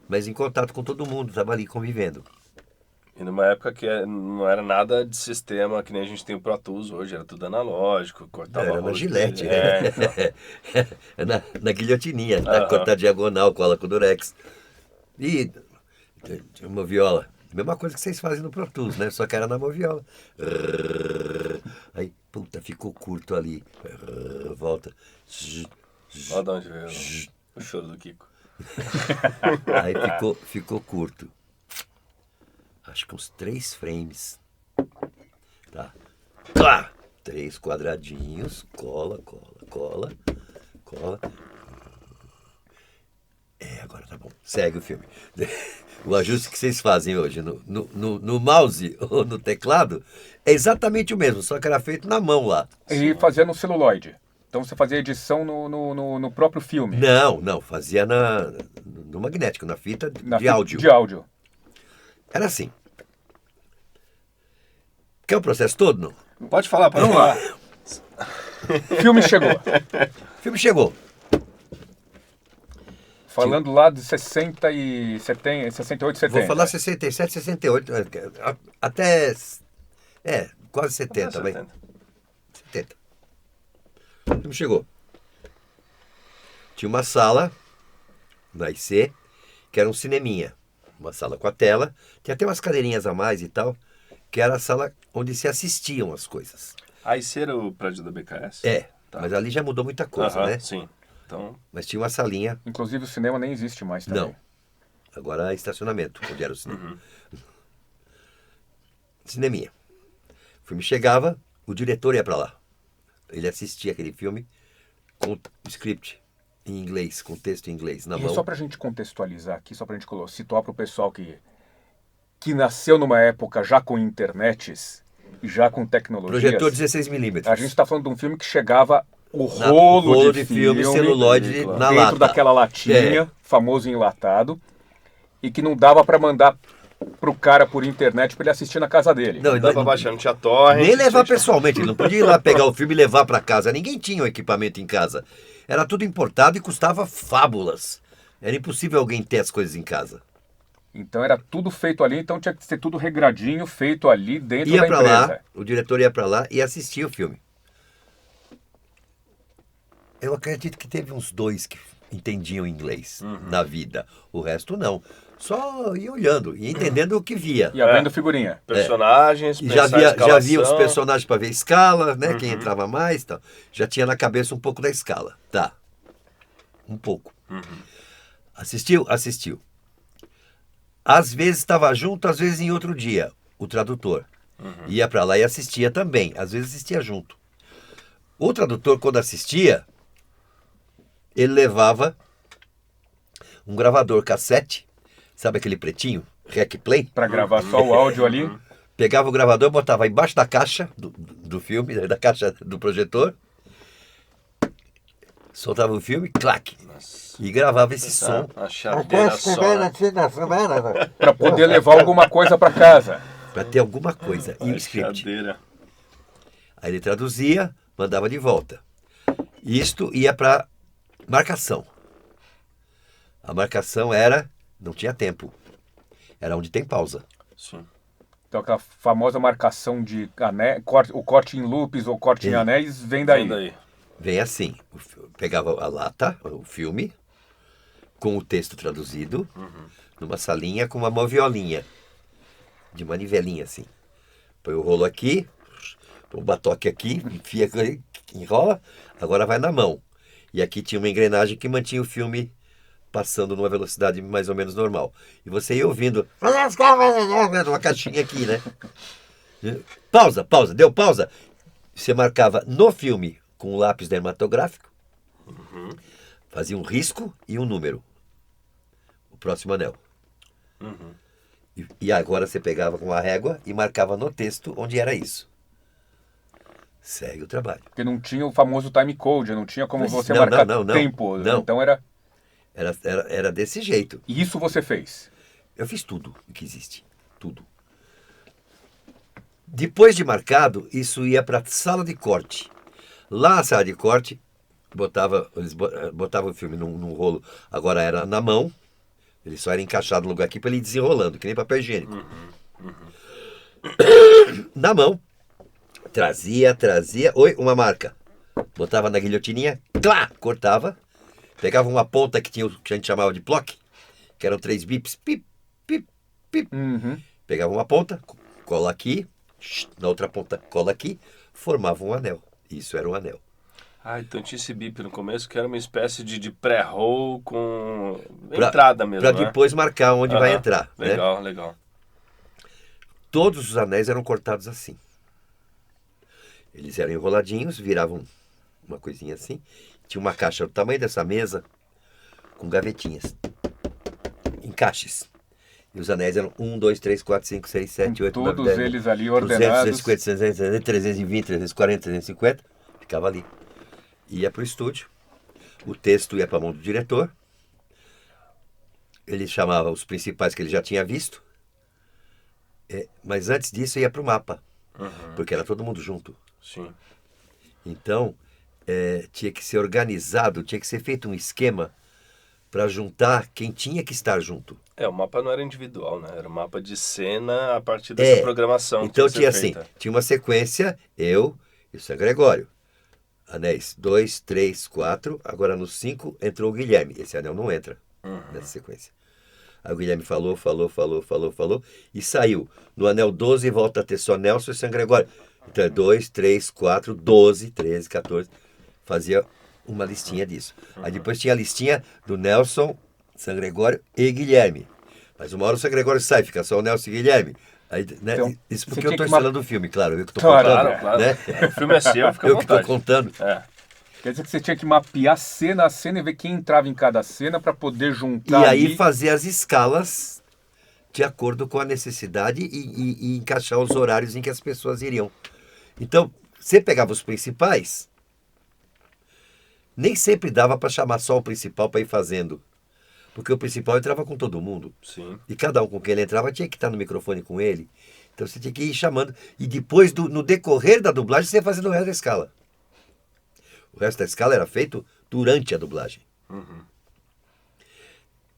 Mas em contato com todo mundo, estava ali convivendo. E numa época que não era nada de sistema que nem a gente tem o Pro Tools hoje, era tudo analógico, cortava Era na arroz, Gillette, então. na guilhotininha, cortar diagonal, cola com durex. E uma viola, mesma coisa que vocês fazem no Pro Tools, né? Só que era na moviola. Aí, puta, ficou curto ali. Volta. Olha de onde veio o choro do Kiko. Aí ficou curto. acho que uns 3 frames. Tá. Clá! 3 quadradinhos, cola. Agora tá bom. Segue o filme. O ajuste que vocês fazem hoje no mouse ou no teclado é exatamente o mesmo, só que era feito na mão lá. E fazia no celuloide. Então você fazia edição no próprio filme. Não, fazia no magnético, na fita de áudio. De áudio. Era assim. Quer o processo todo? Não? Pode falar, pode falar. O filme chegou. O filme chegou. Falando lá de 60 e 70, 68, 70. Vou falar 67, 68, até... quase 70, vai. 70. O filme chegou. Tinha uma sala na IC, que era um cineminha. Uma sala com a tela. Tinha até umas cadeirinhas a mais e tal, que era a sala onde se assistiam as coisas. Aí era o prédio da BKS? Tá. Mas ali já mudou muita coisa, né? Sim. Então... Mas tinha uma salinha. Inclusive o cinema nem existe mais também. Não. Agora é estacionamento, onde era o cinema. Cineminha. O filme chegava, o diretor ia pra lá. Ele assistia aquele filme com o script em inglês, com texto em inglês na mão. E só pra gente contextualizar aqui, só pra gente situar pro pessoal que nasceu numa época já com internets e já com tecnologias. Projetor 16mm. A gente tá falando de um filme que chegava o rolo de filme celuloide na dentro lata. daquela latinha, famoso enlatado, e que não dava pra mandar pro cara por internet pra ele assistir na casa dele. Não dava pra baixar, não tinha torrent. Nem levar pessoalmente, ele não podia ir lá pegar o filme e levar pra casa. Ninguém tinha o equipamento em casa. Era tudo importado e custava fábulas. Era impossível alguém ter as coisas em casa. Então era tudo feito ali, então tinha que ser tudo regradinho, feito ali dentro da Pra empresa. lá, o diretor ia pra lá e assistia o filme. Eu acredito que teve uns 2 que entendiam inglês na vida. O resto não. Só ia olhando e entendendo o que via. E abrindo figurinha. Personagens, E já via os personagens para ver escala, né? Quem entrava mais e tal. Já tinha na cabeça um pouco da escala. Tá. Um pouco. Assistiu? Assistiu. Às vezes estava junto, às vezes em outro dia. O tradutor. Ia para lá e assistia também. Às vezes assistia junto. O tradutor, quando assistia, ele levava um gravador cassete, sabe aquele pretinho, rec play? Para gravar só o áudio ali. Pegava o gravador, botava embaixo da caixa do filme, da caixa do projetor, soltava o filme, clac, e gravava esse som. A chadeira só. Para poder levar alguma coisa para casa. Para ter alguma coisa. E o script. Chadeira. Aí ele traduzia, mandava de volta. Isto ia para marcação. A marcação não tinha tempo. Era onde tem pausa. Sim. Então aquela famosa marcação de o corte em loops ou corte em anéis vem daí. Vem assim, pegava a lata, o filme, com o texto traduzido, numa salinha com uma moviolinha, de manivelinha assim. Põe o rolo aqui, põe o batoque aqui, enfia, enrola, agora vai na mão. E aqui tinha uma engrenagem que mantinha o filme passando numa velocidade mais ou menos normal. E você ia ouvindo, uma caixinha aqui, né? Pausa, deu pausa. Você marcava no filme com um lápis dermatográfico, fazia um risco e um número. O próximo anel. E agora você pegava com a régua e marcava no texto onde era isso. Segue o trabalho. Porque não tinha o famoso time code, não tinha como você marcar tempo. Não. Então era desse jeito. E isso você fez? Eu fiz tudo o que existe. Tudo. Depois de marcado, isso ia para a sala de corte. Lá na sala de corte, eles botavam o filme num rolo. Agora era na mão. Ele só era encaixado no lugar aqui para ele ir desenrolando, que nem papel higiênico. Na mão. Trazia. Uma marca. Botava na guilhotininha, clá, cortava. Pegava uma ponta que tinha o que a gente chamava de block, que eram 3 bips, pip, pip, pip. Pegava uma ponta, cola aqui, na outra ponta cola aqui, formava um anel. Isso era um anel. Então tinha esse bip no começo que era uma espécie de pré-roll com entrada mesmo, Para depois marcar onde vai entrar. Legal, né? Legal. todos os anéis eram cortados assim. Eles eram enroladinhos, viravam uma coisinha assim. Tinha uma caixa do tamanho dessa mesa, com gavetinhas, encaixes. E os anéis eram 1, 2, 3, 4, 5, 6, 7, 8, 9, 10. Todos eles ali 200, ordenados. 250, 300, 320, 340, 350. Ficava ali. Ia para o estúdio. O texto ia para a mão do diretor. Ele chamava os principais que ele já tinha visto. Mas antes disso ia para o mapa. Porque era todo mundo junto. Sim. Então, tinha que ser organizado, tinha que ser feito um esquema para juntar quem tinha que estar junto. O mapa não era individual, né? Era um mapa de cena a partir dessa programação. Então tinha assim, tinha uma sequência, eu e o San Gregório. Anéis 2, 3, 4, agora no 5 entrou o Guilherme. Esse anel não entra nessa sequência. Aí o Guilherme falou, e saiu. No anel 12 volta a ter só Nelson e San Gregório. Então é 2, 3, 4, 12, 13, 14. Fazia uma listinha disso. Aí depois tinha a listinha do Nelson, San Gregório e Guilherme. Mas uma hora o San Gregório sai, fica só o Nelson e Guilherme. Aí, né, Então, isso porque eu estou que instalando o filme, claro. Eu que estou Claro, contando. Claro. Né? O filme é seu, fica à Eu que estou vontade. contando. Quer dizer que você tinha que mapear cena a cena e ver quem entrava em cada cena para poder juntar E aí ali. fazer as escalas de acordo com a necessidade e encaixar os horários em que as pessoas iriam. Então, você pegava os principais, nem sempre dava para chamar só o principal para ir fazendo. Porque o principal entrava com todo mundo. Sim. E cada um com quem ele entrava tinha que estar no microfone com ele. Então você tinha que ir chamando. E depois, no decorrer da dublagem, você ia fazendo o resto da escala. O resto da escala era feito durante a dublagem.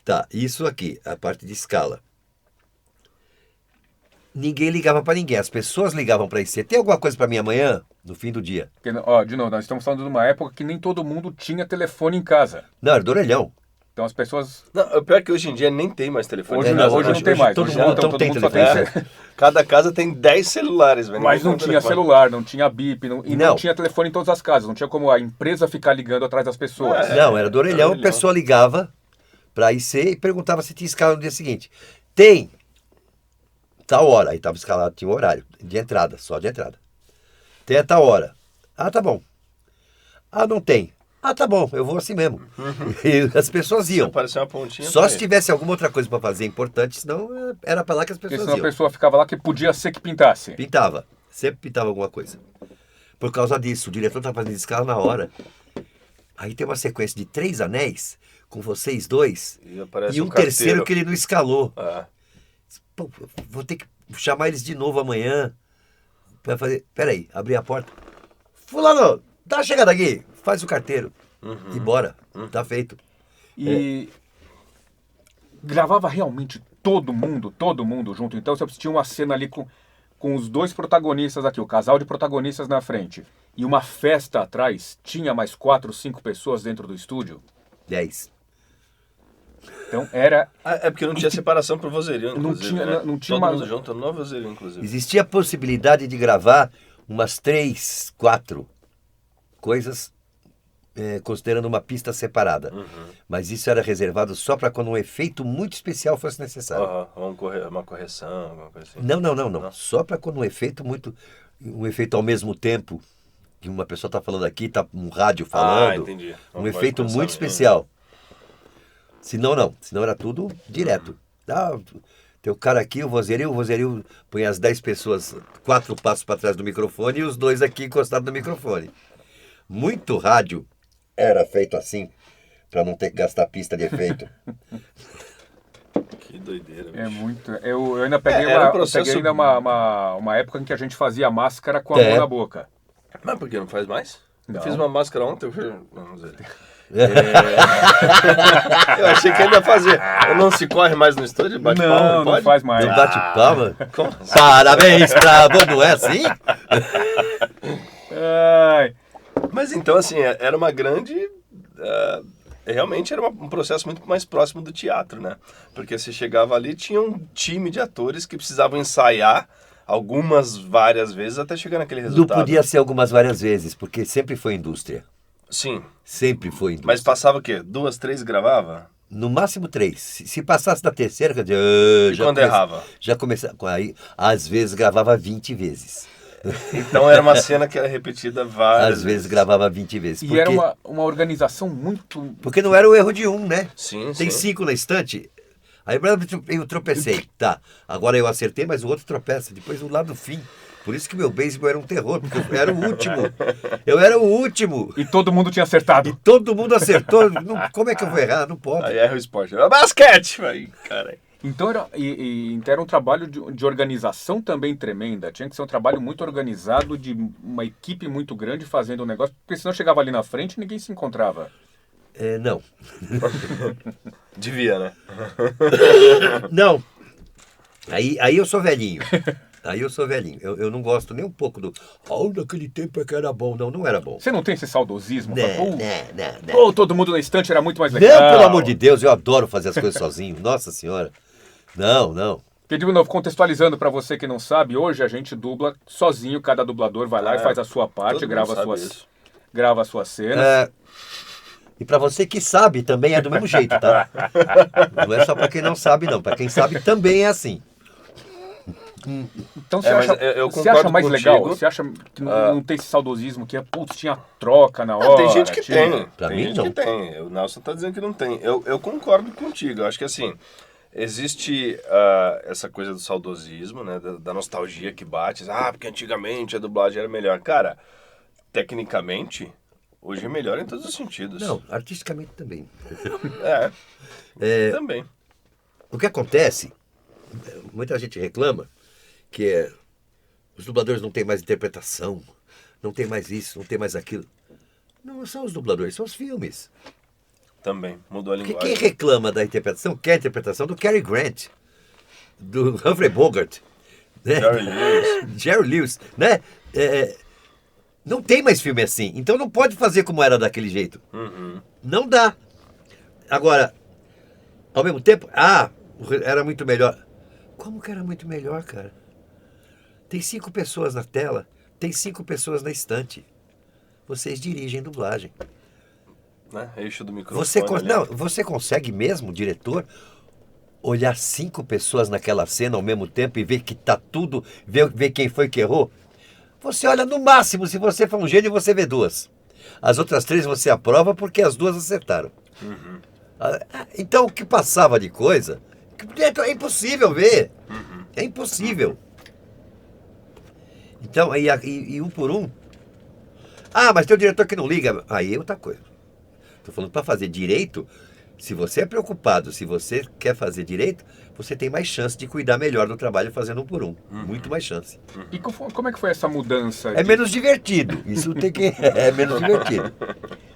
Tá, isso aqui, a parte de escala. Ninguém ligava para ninguém. As pessoas ligavam para IC. Tem alguma coisa para mim amanhã? No fim do dia. Porque, de novo, nós estamos falando de uma época que nem todo mundo tinha telefone em casa. Não, era do orelhão. Então as pessoas... Não, o pior é que hoje em dia nem tem mais telefone. Hoje em não, casa, hoje né? não tem mais. todo Hoje mundo todo tem mundo só telefone. tem... Cada casa tem 10 celulares, velho. Mas não tem tinha telefone. celular, não tinha bip, não Não. tinha telefone em todas as casas. Não tinha como a empresa ficar ligando atrás das pessoas. Não, era do orelhão. A pessoa ligava para IC e perguntava se tinha escala no dia seguinte. Tem. Tal hora. Aí estava escalado, tinha um horário de entrada, só de entrada. Tem a tal hora. Ah, tá bom. Ah, não tem. Ah, tá bom, eu vou assim mesmo. E as pessoas iam. Apareceu uma pontinha. Só pra se ir. tivesse alguma outra coisa para fazer importante, senão era para lá que as Porque pessoas senão a iam. pessoa ficava lá que podia ser que pintasse. Pintava. Sempre pintava alguma coisa. Por causa disso, o diretor estava fazendo escala na hora. Aí tem uma sequência de 3 anéis, com vocês dois, E aparece e um carteiro. terceiro que ele não escalou. Ah, Pô, vou ter que chamar eles de novo amanhã. Pra fazer. Peraí, abrir a porta. Fulano, dá uma chegada aqui. Faz o carteiro. E bora. Tá feito. E gravava realmente todo mundo junto. Então você tinha uma cena ali com os dois protagonistas aqui, o casal de protagonistas na frente, e uma festa atrás, tinha mais 4, 5 pessoas dentro do estúdio. 10. Então era... é porque não tinha separação pro vozerio, inclusive. tinha- né? não tinha Todo uma- mundo junto no vozerio, inclusive. Existia a possibilidade de gravar umas 3, 4 coisas considerando uma pista separada. Mas isso era reservado só para quando um efeito muito especial fosse necessário. Uma correção, alguma coisa assim. Não. Só para quando um efeito ao mesmo tempo, que uma pessoa está falando aqui, está um rádio falando. Entendi. Um efeito muito especial. Senão não. Senão era tudo direto. Tem o cara aqui, o vozerio põe as 10 pessoas 4 passos para trás do microfone e os 2 aqui encostados no microfone. Muito rádio era feito assim, para não ter que gastar pista de efeito. Que doideira, bicho. É muito... Eu ainda peguei, era um eu processo- peguei ainda uma época em que a gente fazia máscara com a mão na boca. Mas por que não faz mais? Não. Eu fiz uma máscara ontem. Vamos ver. Eu achei que ainda fazia. Não se corre mais no estúdio? Bate palma? Não Pode? faz mais. Não bate palma? Como? Parabéns pra você, não é assim? Ai, Mas então, assim, era uma grande... realmente era um processo muito mais próximo do teatro, né? Porque você chegava ali, tinha um time de atores que precisavam ensaiar várias vezes até chegar naquele Não resultado. podia ser algumas várias vezes, porque sempre foi indústria. Sim, Sempre foi indústria. mas passava o quê? 2, 3 gravava? No máximo 3. Se passasse da terceira, quer dizer... E quando errava? Já começava... Aí, às vezes, gravava 20 vezes. Então era uma cena que era repetida várias Às vezes, gravava 20 vezes. E era uma organização muito... Porque não era o erro de um, né? Sim, Tem sim. 5 na estante. Aí eu tropecei. Tá, agora eu acertei, mas o outro tropeça. Depois o lado do fim. Por isso que meu beisebol era um terror, porque eu era o último. Eu era o último. E todo mundo tinha acertado. E todo mundo acertou. Como é que eu vou errar? Não pode. Aí erra o esporte. Basquete! Aí, cara. Então então era um trabalho de organização também tremenda. Tinha que ser um trabalho muito organizado, de uma equipe muito grande fazendo o negócio, porque senão chegava ali na frente e ninguém se encontrava. Não. Devia, né? Não. Aí eu sou velhinho. Aí eu sou velhinho. Eu não gosto nem um pouco do... naquele tempo é que era bom. Não, não era bom. Você não tem esse saudosismo? Não. Pô, todo mundo na estante era muito mais legal. Não, pelo amor de Deus, eu adoro fazer as coisas sozinho. Nossa Senhora. Não. Porque, de novo, contextualizando pra você que não sabe, hoje a gente dubla sozinho, cada dublador vai lá e faz a sua parte, todo grava mundo sabe isso. grava as suas cenas. E pra você que sabe, também é do mesmo jeito, tá? Não é só pra quem não sabe, não. Pra quem sabe, também é assim. Então você mas acha, eu você acha concordo mais contigo. legal? Você acha que não tem esse saudosismo que putz, tinha troca na hora? Tem gente que tem. Pra Tem mim, gente não. que tem. O Nelson tá dizendo que não tem. Eu concordo contigo. Eu acho que assim, existe essa coisa do saudosismo, né? Da nostalgia que bate. Porque antigamente a dublagem era melhor. Cara, tecnicamente, hoje é melhor em todos os sentidos. Não, artisticamente também. Também. O que acontece, muita gente reclama que os dubladores não têm mais interpretação, não tem mais isso, não tem mais aquilo. Não são os dubladores, são os filmes. Também. Mudou a Porque linguagem. quem reclama da interpretação quer a interpretação do Cary Grant, do Humphrey Bogart, né? Jerry Lewis. Jerry Lewis, né? Não tem mais filme assim, então não pode fazer como era daquele jeito. Não dá. Agora, ao mesmo tempo, era muito melhor. Como que era muito melhor, cara? Tem 5 pessoas na tela, tem 5 pessoas na estante. Vocês dirigem dublagem. Né? Eixo do microfone. Você consegue mesmo, diretor, olhar 5 pessoas naquela cena ao mesmo tempo e ver que tá tudo, ver quem foi que errou? Você olha no máximo, se você for um gênio, você vê 2. As outras 3 você aprova porque as 2 acertaram. Então o que passava de coisa, é impossível ver. É impossível. Então, e um por um. Mas tem o diretor que não liga. Aí é outra coisa. Estou falando para fazer direito. Se você é preocupado, se você quer fazer direito, você tem mais chance de cuidar melhor do trabalho fazendo um por um. Muito mais chance. E como é que foi essa mudança? É menos divertido. Isso tem que... É menos divertido.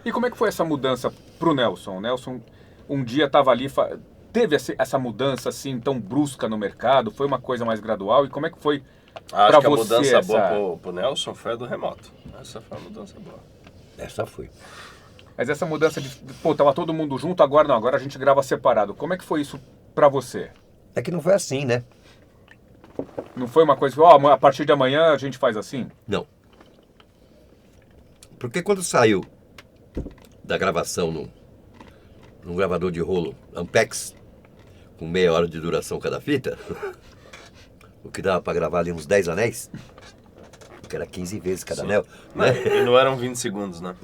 E como é que foi essa mudança pro Nelson? O Nelson um dia estava ali... Teve essa mudança assim tão brusca no mercado? Foi uma coisa mais gradual? E como é que foi Acho pra que a você mudança boa pro Nelson foi a do remoto. Essa foi a mudança boa. Essa foi. Mas essa mudança de... tava todo mundo junto, agora não, agora a gente grava separado. Como é que foi isso pra você? É que não foi assim, né? Não foi uma coisa, a partir de amanhã a gente faz assim? Não. Porque quando saiu da gravação num gravador de rolo Ampex, com meia hora de duração cada fita, o que dava para gravar ali uns 10 anéis, que era 15 vezes cada anel. Né? E não eram 20 segundos, né?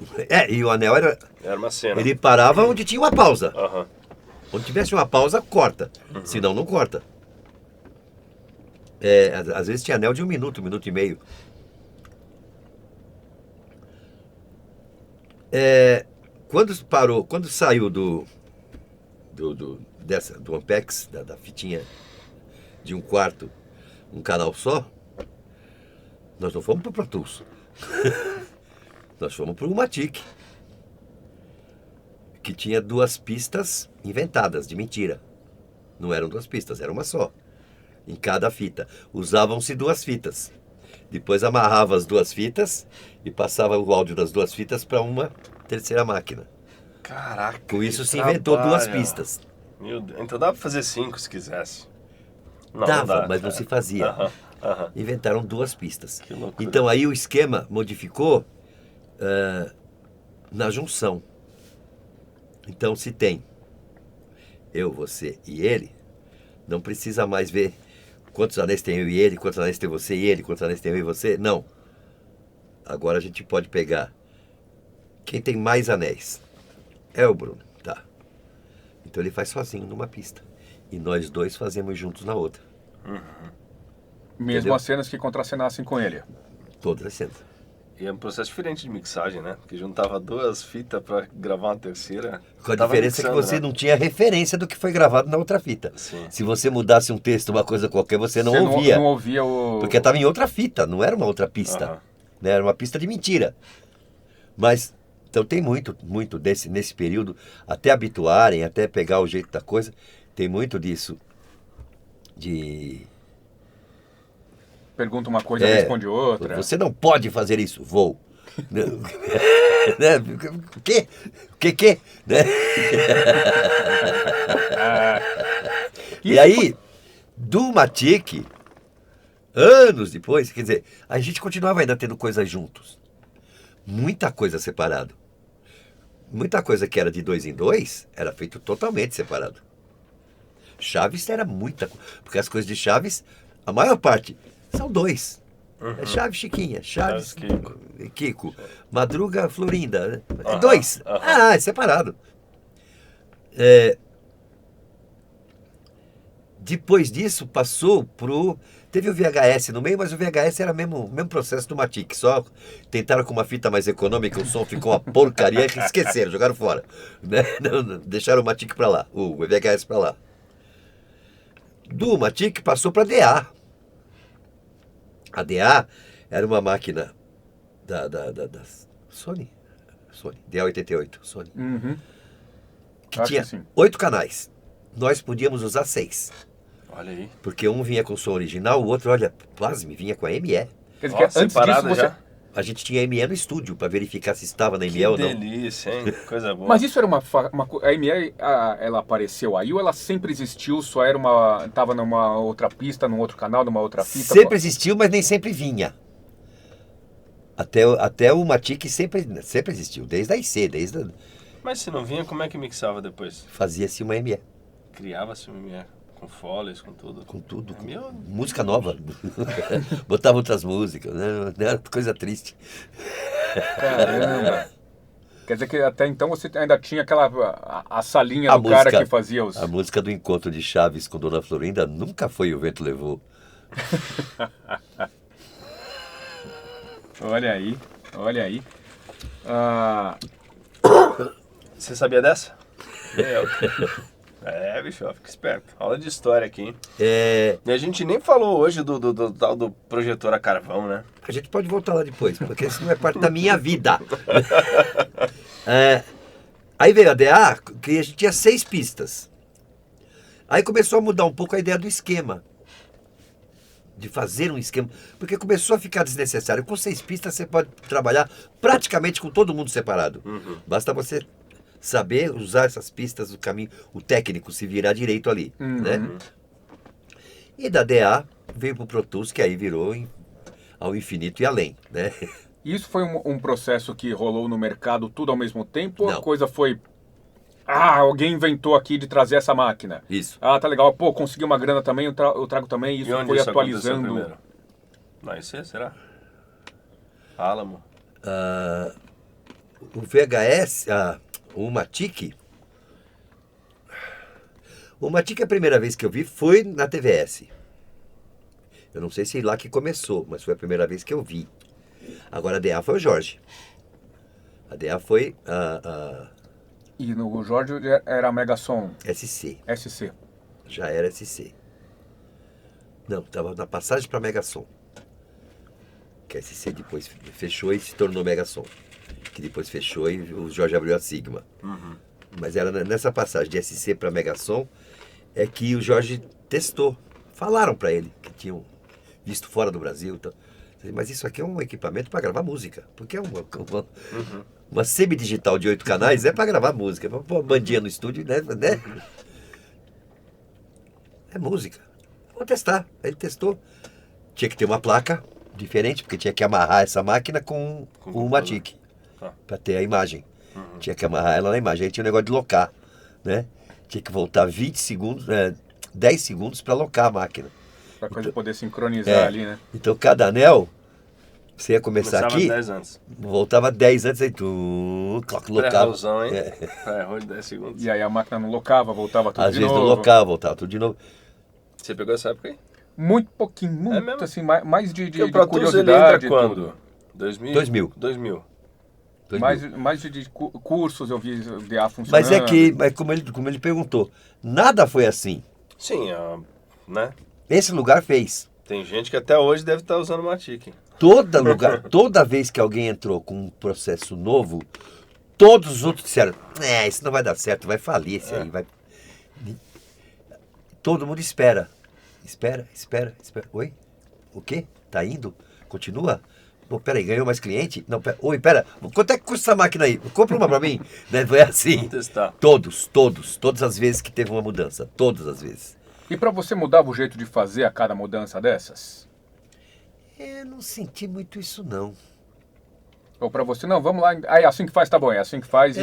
E o anel era... Era uma cena. Ele parava onde tinha uma pausa. Aham. Onde tivesse uma pausa, corta. Senão, não corta. Às vezes tinha anel de 1 minuto, 1 minuto e meio. Quando saiu do Ampex, da fitinha de 1/4, um canal só, nós não fomos para o Pro Tools. Nós fomos para o Matic, que tinha 2 pistas inventadas, de mentira. Não eram 2 pistas, era uma só. Em cada fita. Usavam-se 2 fitas. Depois amarrava as 2 fitas e passava o áudio das 2 fitas para uma terceira máquina. Caraca. Com isso que se inventou 2 trabalho. pistas. Meu Deus. Então dá pra fazer 5 se quisesse. Não, Dava, não dá. mas não se fazia. Aham. Inventaram 2 pistas. Que loucura. Então aí o esquema modificou na junção. Então se tem eu, você e ele, não precisa mais ver quantos anéis tem eu e ele, quantos anéis tem você e ele, quantos anéis tem eu e você. Não. Agora a gente pode pegar quem tem mais anéis. É o Bruno, tá. Então ele faz sozinho numa pista. E nós dois fazemos juntos na outra. Mesmo Entendeu? as cenas que contracenassem com ele. Todas as cenas. E é um processo diferente de mixagem, né? Porque juntava 2 fitas pra gravar uma terceira. Com a Tava diferença que mixando, você né? não tinha referência do que foi gravado na outra fita. Sim. Se você mudasse um texto, uma coisa qualquer, você não Você ouvia. Não ouvia o... Porque estava em outra fita, não era uma outra pista. Aham. Né? Era uma pista de mentira. Mas, então tem muito nesse período, até habituarem, até pegar o jeito da coisa, tem muito disso. Pergunta uma coisa, responde outra. Você não pode fazer isso, vou. Né? O quê? O quê? Né? E aí, do Matic, anos depois, quer dizer, a gente continuava ainda tendo coisas juntos. Muita coisa separado. Muita coisa que era de 2 em 2 era feito totalmente separado. Chaves era muita coisa. Porque as coisas de Chaves, a maior parte, são 2. É Chaves Chiquinha, Chaves Kiko, Madruga Florinda. É 2. É separado. Depois disso, passou pro... Teve o VHS no meio, mas o VHS era o mesmo processo do Matic. Só tentaram com uma fita mais econômica, o som ficou uma porcaria, esqueceram, jogaram fora. Né? Não, deixaram o Matic pra lá, o VHS pra lá. Do Matic passou pra DA. A DA era uma máquina da Sony, DA88, Sony, que Acho tinha que sim. 8 canais. Nós podíamos usar 6. Olha aí. Porque um vinha com som original, o outro, olha, pasme, vinha com a ME. Quer dizer, Ó, que antes disso separada você... já. A gente tinha ME no estúdio para verificar se estava na ME Que ou não. delícia, hein? Coisa boa. Mas isso era a ME, ela apareceu aí ou ela sempre existiu, só era tava numa outra pista, num outro canal, numa outra fita? Sempre existiu, mas nem sempre vinha. Até o Matic sempre existiu, desde a IC, Mas se não vinha, como é que mixava depois? fazia-se uma ME. Criava-se um ME com foles, com tudo. Com tudo, com Meu- música nova. Botava outras músicas, né? Era coisa triste. Caramba! Quer dizer que até então você ainda tinha a salinha do cara que fazia os... A música do encontro de Chaves com Dona Florinda nunca foi O Vento Levou. Olha aí, olha aí. Você sabia dessa? Eu. Bicho, ó, fica esperto. Aula de história aqui, hein? E a gente nem falou hoje do tal do projetor a carvão, né? A gente pode voltar lá depois, porque isso não é parte da minha vida. Aí veio a DA, que a gente tinha 6 pistas. Aí começou a mudar um pouco a ideia do esquema. De fazer um esquema. Porque começou a ficar desnecessário. Com 6 pistas você pode trabalhar praticamente com todo mundo separado. Basta você saber usar essas pistas, o caminho, o técnico se virar direito ali. Né? E da DA veio pro Pro Tools, que aí virou ao infinito e além. Né? Isso foi um processo que rolou no mercado tudo ao mesmo tempo? Ou Não. a coisa foi... alguém inventou aqui de trazer essa máquina. Isso. Tá legal. Pô, consegui uma grana também, eu trago também. Isso E onde foi isso aconteceu atualizando. primeiro? Na IC, será? Álamo. O VHS, o Matic. O Matic, a primeira vez que eu vi foi na TVS. Eu não sei se lá que começou, mas foi a primeira vez que eu vi. Agora a DA foi o Jorge. A DA foi E no Jorge era a Megasom SC. SC. Já era SC. Não, estava na passagem para Megasom. Que a SC depois fechou e se tornou Megasom. Que depois fechou e o Jorge abriu a Sigma. Mas era nessa passagem de SC para Megasom é que o Jorge testou. Falaram para ele que tinham visto fora do Brasil. Então, mas isso aqui é um equipamento para gravar música. Porque é uma semi-digital de 8 canais é para gravar música. Para pôr uma bandinha no estúdio, né? É música. Vamos testar. Aí ele testou. Tinha que ter uma placa diferente, porque tinha que amarrar essa máquina com o Matic. Para ter a imagem. Tinha que amarrar ela na imagem. Aí tinha o negócio de locar, né? tinha que voltar 20 segundos, 10 segundos para alocar a máquina. Pra coisa poder sincronizar ali, né? Então cada anel, você ia começar Começava aqui, 10 antes. voltava 10 antes, aí locava. Pré-rausão, hein? Errou de 10 segundos. E aí a máquina não locava, voltava tudo Às de vezes novo. não locava, voltava tudo de novo. Você pegou essa época aí? Muito pouquinho, muito mesmo? assim, mais de Porque o Pro Tools ele curiosidade. entra e quando? tudo. 2000. 2000. Mais de cursos eu vi DA funcionando. Mas mas como ele perguntou, nada foi assim. Sim, né? Esse lugar fez. Tem gente que até hoje deve estar usando Matic. Toda vez que alguém entrou com um processo novo, todos os outros disseram, isso não vai dar certo, vai falir esse aí. Vai... Todo mundo espera. Espera. Oi? O quê? Tá indo? Continua? Pô, peraí, ganhou mais cliente? Não, pera. Quanto é que custa essa máquina aí? Compra uma pra mim. Né? Foi assim. Vamos testar. Todas as vezes que teve uma mudança. Todas as vezes. E pra você mudava o jeito de fazer a cada mudança dessas? Eu não senti muito isso, não. Ou pra você, não, vamos lá, é assim que faz, tá bom, é assim que faz.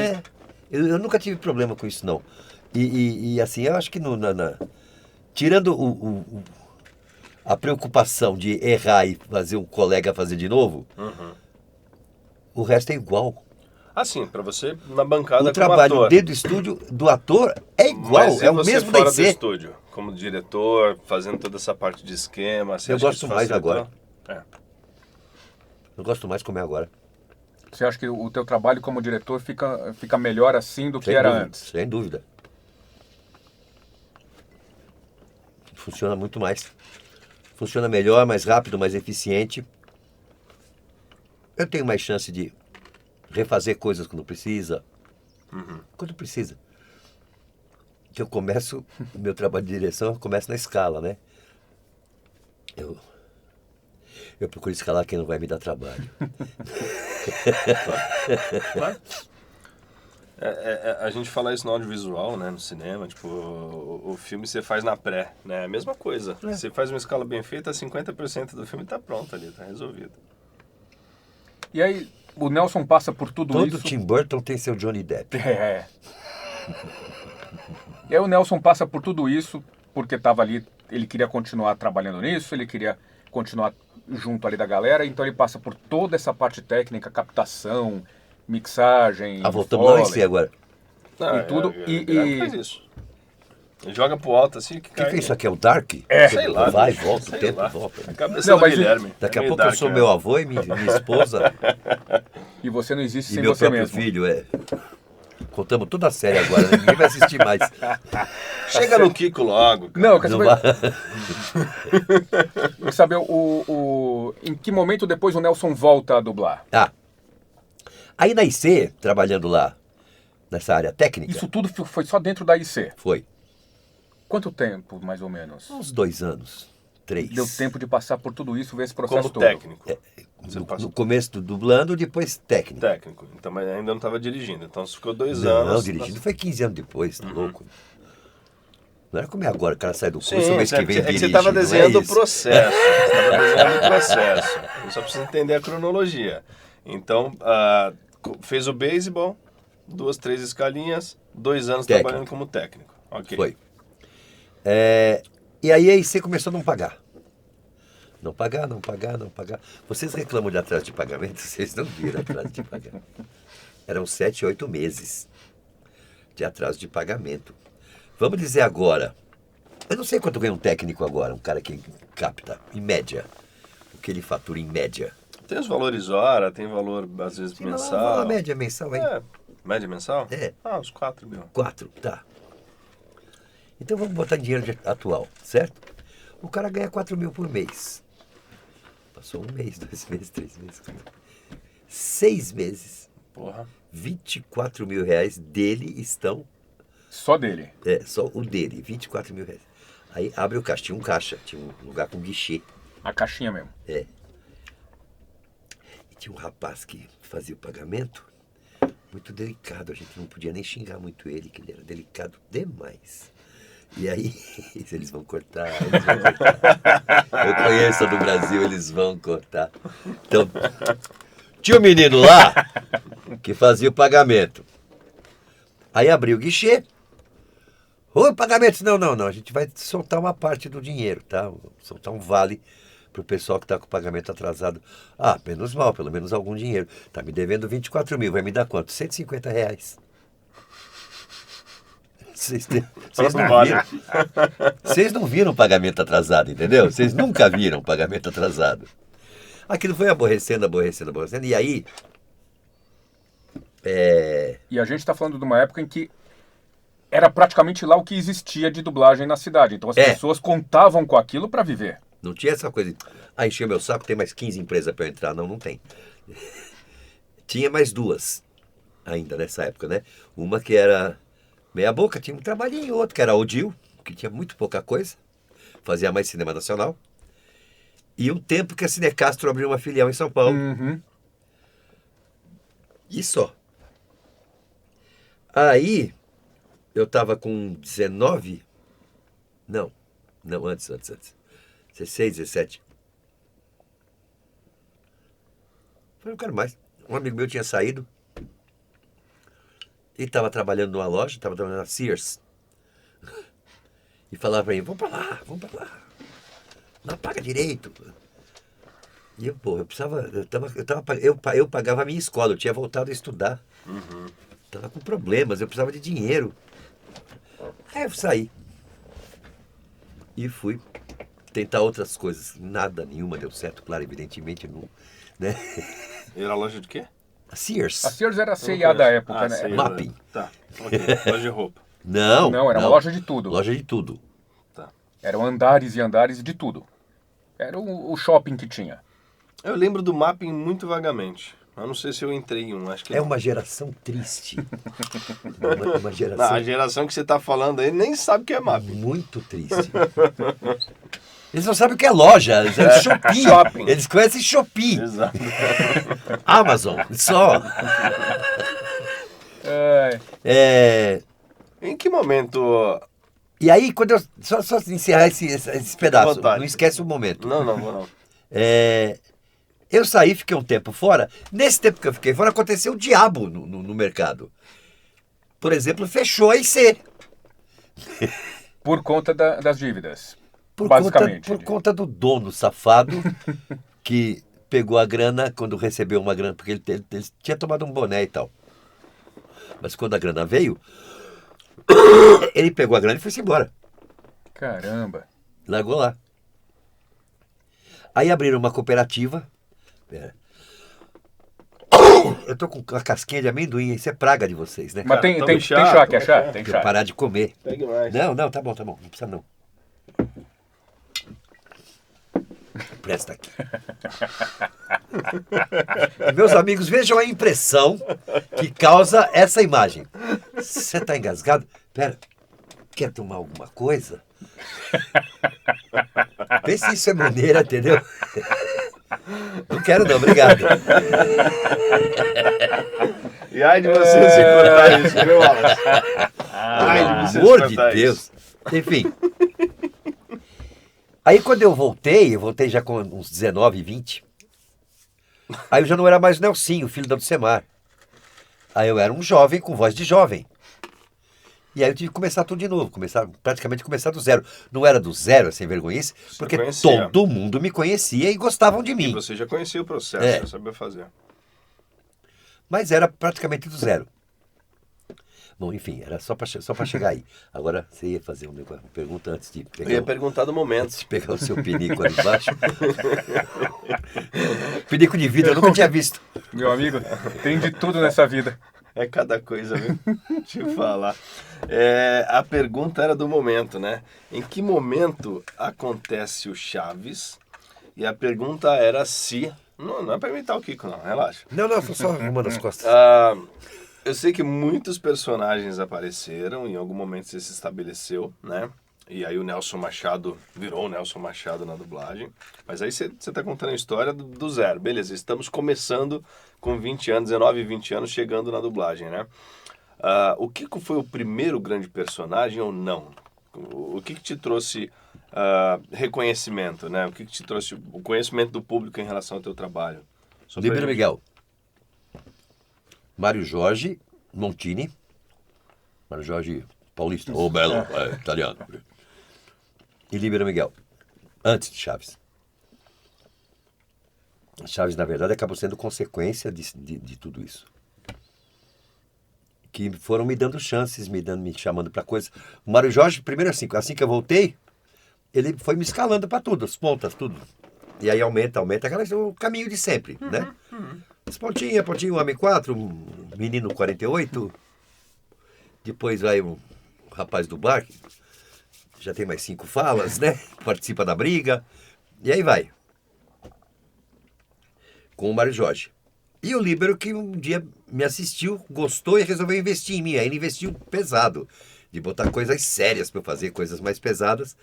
Eu nunca tive problema com isso, não. E assim, eu acho que tirando a preocupação de errar e fazer um colega fazer de novo, o resto é igual. Assim, pra você na bancada O como trabalho ator. dentro do estúdio do ator é igual, Mas é o você mesmo fora da do IC. estúdio, como diretor, fazendo toda essa parte de esquema. Você Eu acha que gosto isso mais facilitou? agora. É. Eu gosto mais como é agora. Você acha que o teu trabalho como diretor fica melhor assim do que Sem era dúvida, antes? sem dúvida. Funciona muito mais. Funciona melhor, mais rápido, mais eficiente. Eu tenho mais chance de refazer coisas quando precisa. Quando precisa. Que eu começo, o meu trabalho de direção, eu começo na escala, né? Eu procuro escalar quem não vai me dar trabalho. Claro. A gente fala isso no audiovisual, né, no cinema, tipo, o filme você faz na pré, né, a mesma coisa. Você faz uma escala bem feita, 50% do filme tá pronto ali, tá resolvido. E aí, o Nelson passa por tudo Todo isso... Tim Burton tem seu Johnny Depp. E aí o Nelson passa por tudo isso porque estava ali, ele queria continuar trabalhando nisso, ele queria continuar junto ali da galera, então ele passa por toda essa parte técnica, captação, mixagem, Voltamos lá em si agora. Não, E tudo, faz isso. Ele joga pro alto assim que O cai. que é isso aqui? É o Dark? Sei lá. Vai, bicho, volta, sei o tempo lá. volta. A cabeça Não, do mas Guilherme. Daqui É a meio pouco eu dark, sou né? meu avô e minha esposa e você não existe e sem meu você próprio mesmo. filho. Contamos toda a série agora, né? Ninguém vai assistir mais. Chega no Kiko logo. Cara. Não, quer Não saber, vai... quer saber em que momento depois o Nelson volta a dublar? Aí na IC, trabalhando lá, nessa área técnica, Isso tudo foi só dentro da IC. foi Quanto tempo, mais ou menos? uns 2 anos, 3. Deu tempo de passar por tudo isso, ver esse processo Como todo. técnico. Você No passou começo dublando, depois técnico. técnico. Então, mas ainda não estava dirigindo. Então você ficou 2 Não, anos. dirigindo foi 15 anos depois, tá louco? Não era como é agora, o cara sai do curso, Sim, mês que vem é que dirige. você estava não é desenhando o isso. processo. Você estava desenhando o processo. Eu só preciso entender a cronologia. Então, fez o baseball, 2, 3 escalinhas, 2 anos Técnico. trabalhando como técnico. Ok. Foi. E aí a IC começou a não pagar. Não pagar. Vocês reclamam de atraso de pagamento? Vocês não viram atraso de pagamento. Eram 7, 8 meses de atraso de pagamento. Vamos dizer agora, eu não sei quanto ganha um técnico agora, um cara que capta, em média. O que ele fatura em média. Tem os valores hora, tem valor às vezes mensal. A média mensal aí. Média mensal? É. Uns 4 mil. 4, tá. Então vamos botar em dinheiro atual, certo? O cara ganha 4 mil por mês. Passou 1 mês, 2 meses, 3 meses. 6 meses. Porra. 24 mil reais dele estão... Só dele. Só o dele, 24 mil reais. Aí abre o caixa, tinha um caixa, tinha um lugar com guichê. A caixinha mesmo. E tinha um rapaz que fazia o pagamento, muito delicado, a gente não podia nem xingar muito ele, que ele era delicado demais. E aí, eles vão cortar. Eu conheço a do Brasil, eles vão cortar. Então, tinha um menino lá que fazia o pagamento. Aí abriu o guichê, Ô, pagamentos, não. A gente vai soltar uma parte do dinheiro, tá? Soltar um vale pro pessoal que tá com o pagamento atrasado. Ah, menos mal, pelo menos algum dinheiro. Tá me devendo 24 mil, vai me dar quanto? R$150. Vocês não viram? Vocês não viram pagamento atrasado, entendeu? Vocês nunca viram pagamento atrasado. Aquilo foi aborrecendo. E aí... E a gente está falando de uma época em que era praticamente lá o que existia de dublagem na cidade. Então as pessoas contavam com aquilo para viver. Não tinha essa coisa de, encheu meu saco, tem mais 15 empresas para eu entrar. Não tem. Tinha mais 2 ainda nessa época, né? Uma que era meia boca, tinha um trabalhinho, outro que era a Odil, que tinha muito pouca coisa, fazia mais cinema nacional. E um tempo que a Cinecastro abriu uma filial em São Paulo. Uhum. E só. Aí, eu tava com 19... Não, antes. 16, 17. Falei, não quero mais. Um amigo meu tinha saído. E tava trabalhando numa loja, tava trabalhando na Sears. E falava pra mim, vamos pra lá. Não paga direito. E eu, pô, eu pagava a minha escola, eu tinha voltado a estudar. Uhum. Tava com problemas, eu precisava de dinheiro. Aí eu saí. E fui tentar outras coisas. Nenhuma deu certo, claro, evidentemente não. Né? Era a loja de quê? A Sears. A Sears era a C&A da época, né? C&A. Mapping. Tá, ok. Loja de roupa. Não, era uma loja de tudo. Loja de tudo. Tá. Eram andares e andares de tudo. Era o shopping que tinha. Eu lembro do Mapping muito vagamente. Eu não sei se eu entrei em um, acho que É não. uma geração triste. uma Não, geração a geração que você tá falando aí nem sabe o que é Mapping. muito triste. Eles não sabem o que é loja, eles é Shopee. Shopping. Eles conhecem Shopee, Exato. Amazon, só. Em que momento... E aí, quando eu... Só encerrar esse pedaço, vontade. não esquece o momento. Não vou não. Eu saí, fiquei um tempo fora. Nesse tempo que eu fiquei fora, aconteceu o diabo no mercado. Por exemplo, fechou a IC. Por conta das dívidas. Basicamente. Por conta do dono safado que pegou a grana quando recebeu uma grana, porque ele tinha tomado um boné e tal. Mas quando a grana veio, ele pegou a grana e foi-se embora. Caramba. Largou lá. Aí abriram uma cooperativa. Pera. Eu tô com a casquinha de amendoim, isso é praga de vocês, né? Mas tem tome chá, chá, quer tome chá? chá. Tem Tem chá. que parar de comer. Pegue mais. Não, tá bom, não precisa não. Presta aqui. Meus amigos, vejam a impressão que causa essa imagem. Você tá engasgado? Pera, quer tomar alguma coisa? Vê se isso é maneira, entendeu? Não quero não, obrigado. E ai de você se cortar isso, viu, Wallace? Ai de você Pelo amor se de cortar Deus. isso. Enfim. Aí quando eu voltei já com uns 19, 20. Aí eu já não era mais o Nelsinho, filho da Dulcemar. Aí eu era um jovem com voz de jovem. E aí eu tive que começar tudo de novo, praticamente começar do zero. Não era do zero, sem vergonhice, porque conhecia. todo mundo me conhecia e gostavam de E mim. você já conhecia o processo, É. já sabia fazer. Mas era praticamente do zero. Bom, enfim, era só para chegar aí. Agora você ia fazer uma pergunta antes de Eu ia perguntar do momento. antes de pegar o seu pinico ali embaixo. Pinico de vidro, eu nunca tinha visto. Meu amigo, tem de tudo nessa vida. É cada coisa, viu? Deixa eu falar. A pergunta era do momento, né? Em que momento acontece o Chaves? E a pergunta era se... Não é pra imitar o Kiko, não. Relaxa. Não, só arrumando as costas. Eu sei que muitos personagens apareceram, em algum momento você se estabeleceu, né? E aí o Nelson Machado virou o Nelson Machado na dublagem. Mas aí você tá contando a história do zero. Beleza, estamos começando com 20 anos, 19 e 20 anos, chegando na dublagem, né? O Kiko foi o primeiro grande personagem ou não? O que te trouxe reconhecimento, né? O que te trouxe o conhecimento do público em relação ao teu trabalho? Só pra Líbero gente- Miguel. Mário Jorge Montini. Mário Jorge Paulista, ô Belo, italiano. E Líbero Miguel, antes de Chaves. Chaves, na verdade, acabou sendo consequência de tudo isso. Que foram me dando chances, me chamando para coisas. O Mário Jorge, primeiro assim que eu voltei, ele foi me escalando para tudo, as pontas, tudo. E aí aumenta, o caminho de sempre, né? As pontinha, o Homem 4, um Menino 48, depois vai o rapaz do bar, já tem mais 5 falas, né? Participa da briga, e aí vai. Com o Mário Jorge. E o Líbero que um dia me assistiu, gostou e resolveu investir em mim. Aí ele investiu pesado, de botar coisas sérias para eu fazer, coisas mais pesadas,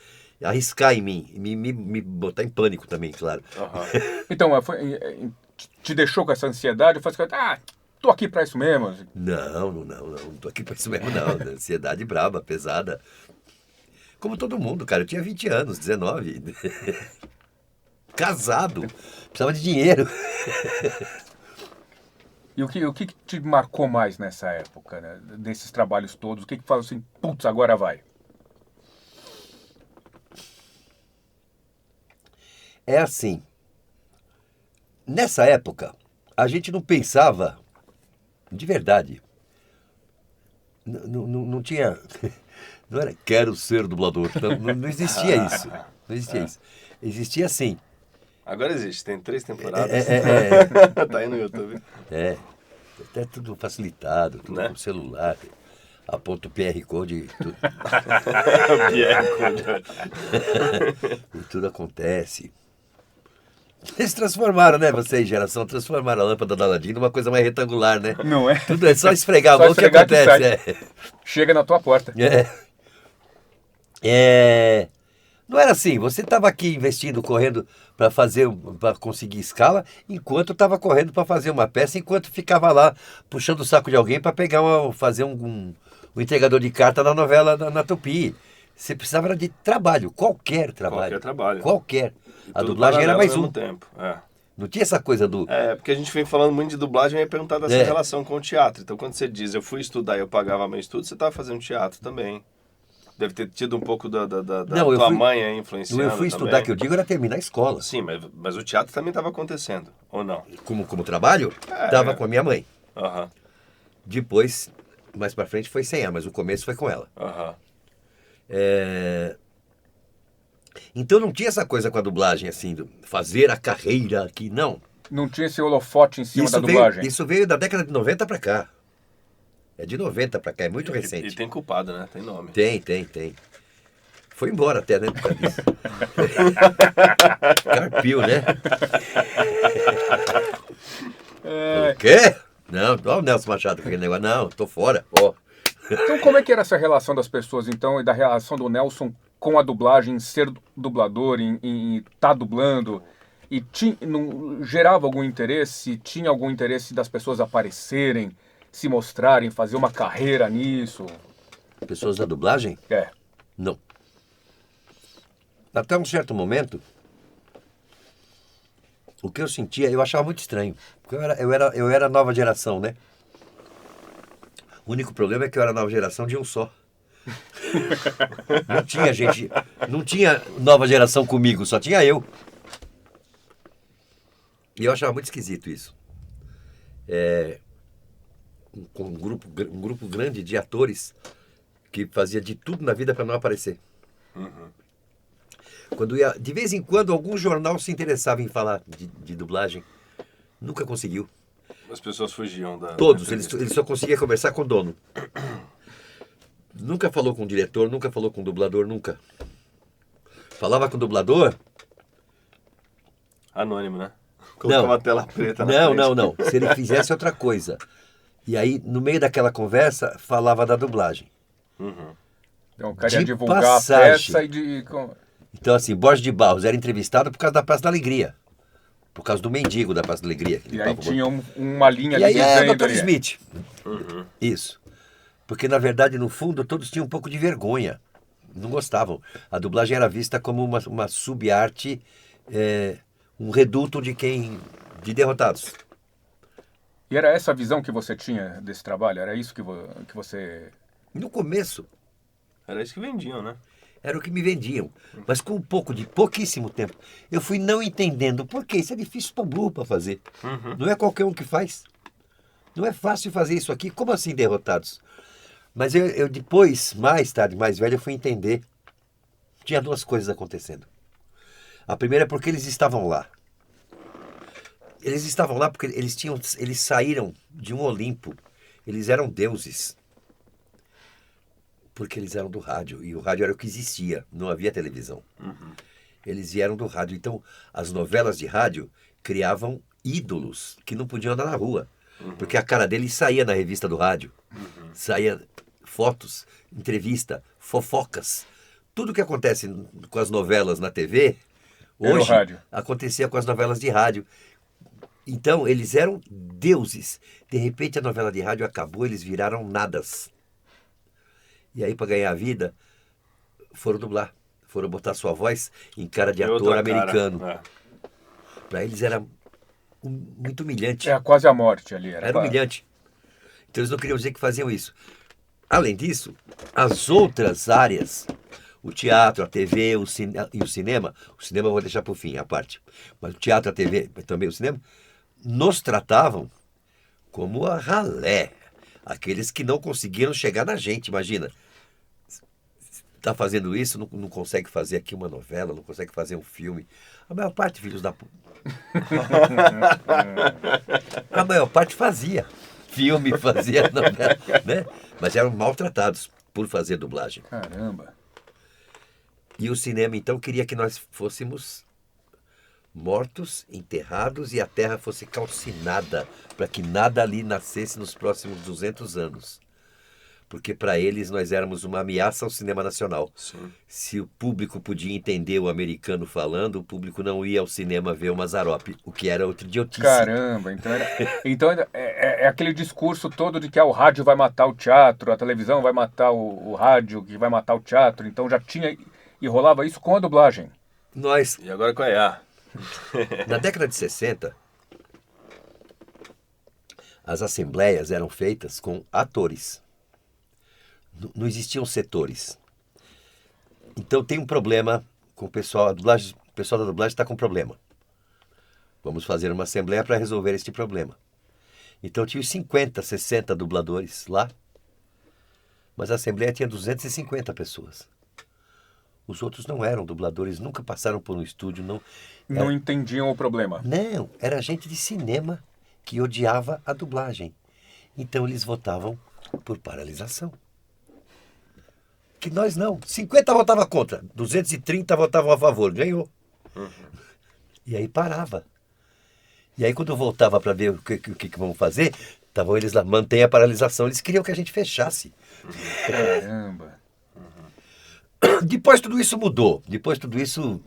arriscar em mim, me botar em pânico também, claro. Então, te deixou com essa ansiedade? Foi assim, tô aqui para isso mesmo? Não tô aqui para isso mesmo não. Ansiedade braba, pesada. Como todo mundo, cara. Eu tinha 20 anos, 19. Casado. Precisava de dinheiro. E o que te marcou mais nessa época, né? Desses trabalhos todos? O que fala assim, putz, agora vai? É assim. Nessa época, a gente não pensava, de verdade, não tinha, não era quero ser dublador, não existia isso. Não existia isso. Existia assim. Agora existe, tem 3 temporadas. Tá aí no YouTube. Até tudo facilitado, tudo Né? com celular. Aponta o PR Code tudo. E tudo acontece. Eles transformaram, né? Vocês, geração, transformaram a lâmpada da Aladim numa coisa mais retangular, né? Não é? Tudo é só esfregar a Só mão que esfregar que acontece. Chega na tua porta. Não era assim, você estava aqui investindo, correndo para conseguir escala, enquanto estava correndo para fazer uma peça, enquanto ficava lá puxando o saco de alguém para fazer um entregador de carta na novela na Tupi. Você precisava de trabalho, qualquer trabalho. Qualquer. A dublagem era mais ao um. mesmo tempo. Não tinha essa coisa do... Porque a gente vem falando muito de dublagem e ia perguntar dessa relação com o teatro. Então, quando você diz, eu fui estudar e eu pagava meu estudo, você estava fazendo teatro também. Deve ter tido um pouco da tua mãe aí influenciando. Eu fui estudar, também. que eu digo, era terminar a escola. Sim, mas o teatro também estava acontecendo, ou não? Como trabalho, estava com a minha mãe. Depois, mais pra frente, foi sem ela, mas o começo foi com ela. Então não tinha essa coisa com a dublagem, assim, fazer a carreira aqui, não. Não tinha esse holofote em cima da dublagem. Isso veio da década de 90 pra cá. É de 90 pra cá, é muito recente. E tem culpado, né? Tem nome. Tem. Foi embora até, né? Por causa disso. Carpio, né? O quê? Não, olha o Nelson Machado com aquele negócio. Não, tô fora. Então, como é que era essa relação das pessoas, então, e da relação do Nelson com a dublagem, em ser dublador, em estar dublando? E gerava algum interesse? Tinha algum interesse das pessoas aparecerem, se mostrarem, fazer uma carreira nisso? Pessoas da dublagem? Não. Até um certo momento, o que eu sentia, eu achava muito estranho. Porque eu era nova geração, né? O único problema é que eu era nova geração de um só. Não tinha nova geração comigo, só tinha eu. E eu achava muito esquisito isso. Com um grupo grande de atores que fazia de tudo na vida para não aparecer. De vez em quando, algum jornal se interessava em falar de dublagem. Nunca conseguiu. As pessoas fugiam da... Todos, ele só conseguia conversar com o dono. Nunca falou com o diretor, nunca falou com o dublador, nunca. Falava com o dublador... Anônimo, né? Colocava uma tela preta na frente. Não. Se ele fizesse outra coisa. E aí, no meio daquela conversa, falava da dublagem. Então, o cara ia De divulgar passagem. a peça Então, assim, Borges de Barros era entrevistado por causa da Praça da Alegria. Por causa do mendigo da Praça da Alegria. E aí tinha uma linha E aí dizendo... Dr. Smith. Isso. Porque, na verdade, no fundo, todos tinham um pouco de vergonha. Não gostavam. A dublagem era vista como uma sub-arte, um reduto de derrotados. E era essa a visão que você tinha desse trabalho? Era isso que você... No começo, Era isso que vendiam, né? Era o que me vendiam. Mas com pouquíssimo tempo, eu fui não entendendo por quê. Isso é difícil para burro para fazer. Não é qualquer um que faz. Não é fácil fazer isso aqui. Como assim, Derrotados? Mas eu depois, mais tarde, mais velho, eu fui entender. Tinha duas coisas acontecendo. A primeira é porque eles estavam lá. Eles estavam lá porque eles saíram de um Olimpo. Eles eram deuses. Porque eles eram do rádio. E o rádio era o que existia. Não havia televisão. Eles vieram do rádio. Então, as novelas de rádio criavam ídolos que não podiam andar na rua. Porque a cara deles saía na revista do rádio. Saía fotos, entrevista, fofocas. Tudo que acontece com as novelas na TV, hoje acontecia com as novelas de rádio. Então, eles eram deuses. De repente, a novela de rádio acabou, eles viraram nadas. E aí, para ganhar a vida, foram dublar. Foram botar sua voz em cara de ator americano. Para eles era muito humilhante. É quase a morte ali. Era humilhante. Então, eles não queriam dizer que faziam isso. Além disso, as outras áreas, o teatro, a TV e o cinema eu vou deixar para o fim, a parte. Mas o teatro, a TV e também o cinema, nos tratavam como a ralé. Aqueles que não conseguiram chegar na gente, imagina. Está fazendo isso, não consegue fazer aqui uma novela, não consegue fazer um filme. A maior parte, filhos da puta. A maior parte fazia filme, fazia novela, né? Mas eram maltratados por fazer dublagem. Caramba. E o cinema, então, queria que nós fôssemos mortos, enterrados e a terra fosse calcinada, para que nada ali nascesse nos próximos 200 anos. Porque para eles nós éramos uma ameaça ao cinema nacional. Sim. Se o público podia entender o americano falando, o público não ia ao cinema ver o Mazzaropi, o que era outra idiotice. Caramba, então é aquele discurso todo de que o rádio vai matar o teatro, a televisão vai matar o rádio, que vai matar o teatro. Então já tinha e rolava isso com a dublagem. E agora qual é? Na década de 60, as assembleias eram feitas com atores. Não existiam setores. Então tem um problema com o pessoal. O pessoal da dublagem está com problema. Vamos fazer uma assembleia para resolver este problema. Então tinha 50, 60 dubladores lá. Mas a assembleia tinha 250 pessoas. Os outros não eram dubladores, nunca passaram por um estúdio. Não entendiam o problema. Não, era gente de cinema que odiava a dublagem. Então eles votavam por paralisação. Que nós não. 50 votavam contra, 230 votavam a favor. Ganhou. E aí parava. E aí quando eu voltava para ver o que vamos fazer, estavam eles lá, mantém a paralisação. Eles queriam que a gente fechasse. Caramba. Depois tudo isso mudou. Depois tudo isso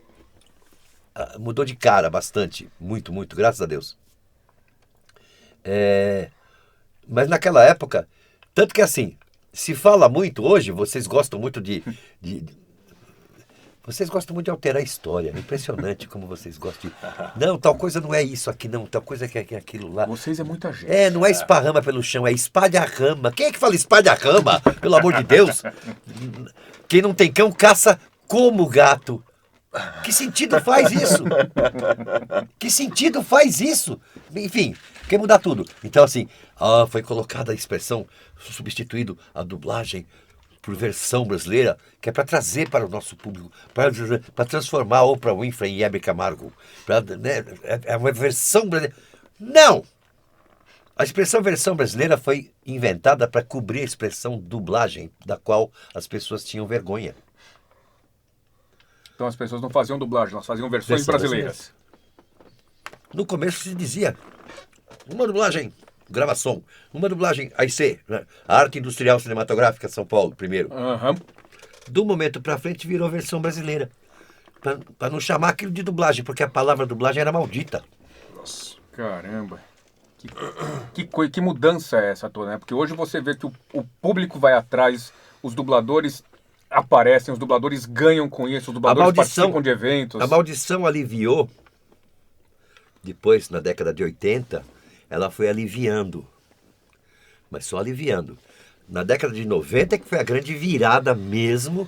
mudou de cara bastante. Muito, muito, graças a Deus. Mas naquela época, tanto que assim, se fala muito hoje, vocês gostam muito vocês gostam muito de alterar a história. É impressionante como vocês gostam de... Não, tal coisa não é isso aqui, não. Tal coisa que é aquilo lá. Vocês é muita gente. Não é esparrama pelo chão, é espalha-rama. Quem é que fala espalha-rama? Pelo amor de Deus. Quem não tem cão, caça como gato. Que sentido faz isso? Que sentido faz isso? Enfim, quer mudar tudo. Então assim, foi colocada a expressão, substituído a dublagem por versão brasileira, que é para trazer para o nosso público, para transformar a Oprah Winfrey em Hebe Camargo. Né, é uma versão brasileira. Não! A expressão versão brasileira foi inventada para cobrir a expressão dublagem, da qual as pessoas tinham vergonha. Então as pessoas não faziam dublagem, elas faziam versões brasileiras. No começo se dizia, uma dublagem, gravação, uma dublagem AIC, né? Arte Industrial Cinematográfica São Paulo, primeiro. Do momento para frente virou versão brasileira. Para não chamar aquilo de dublagem, porque a palavra dublagem era maldita. Nossa. Caramba. Que mudança é essa toda, né? Porque hoje você vê que o público vai atrás, os dubladores aparecem, os dubladores ganham com isso, os dubladores participam de eventos. A maldição aliviou, depois, na década de 80, ela foi aliviando, mas só aliviando. Na década de 90 é que foi a grande virada mesmo,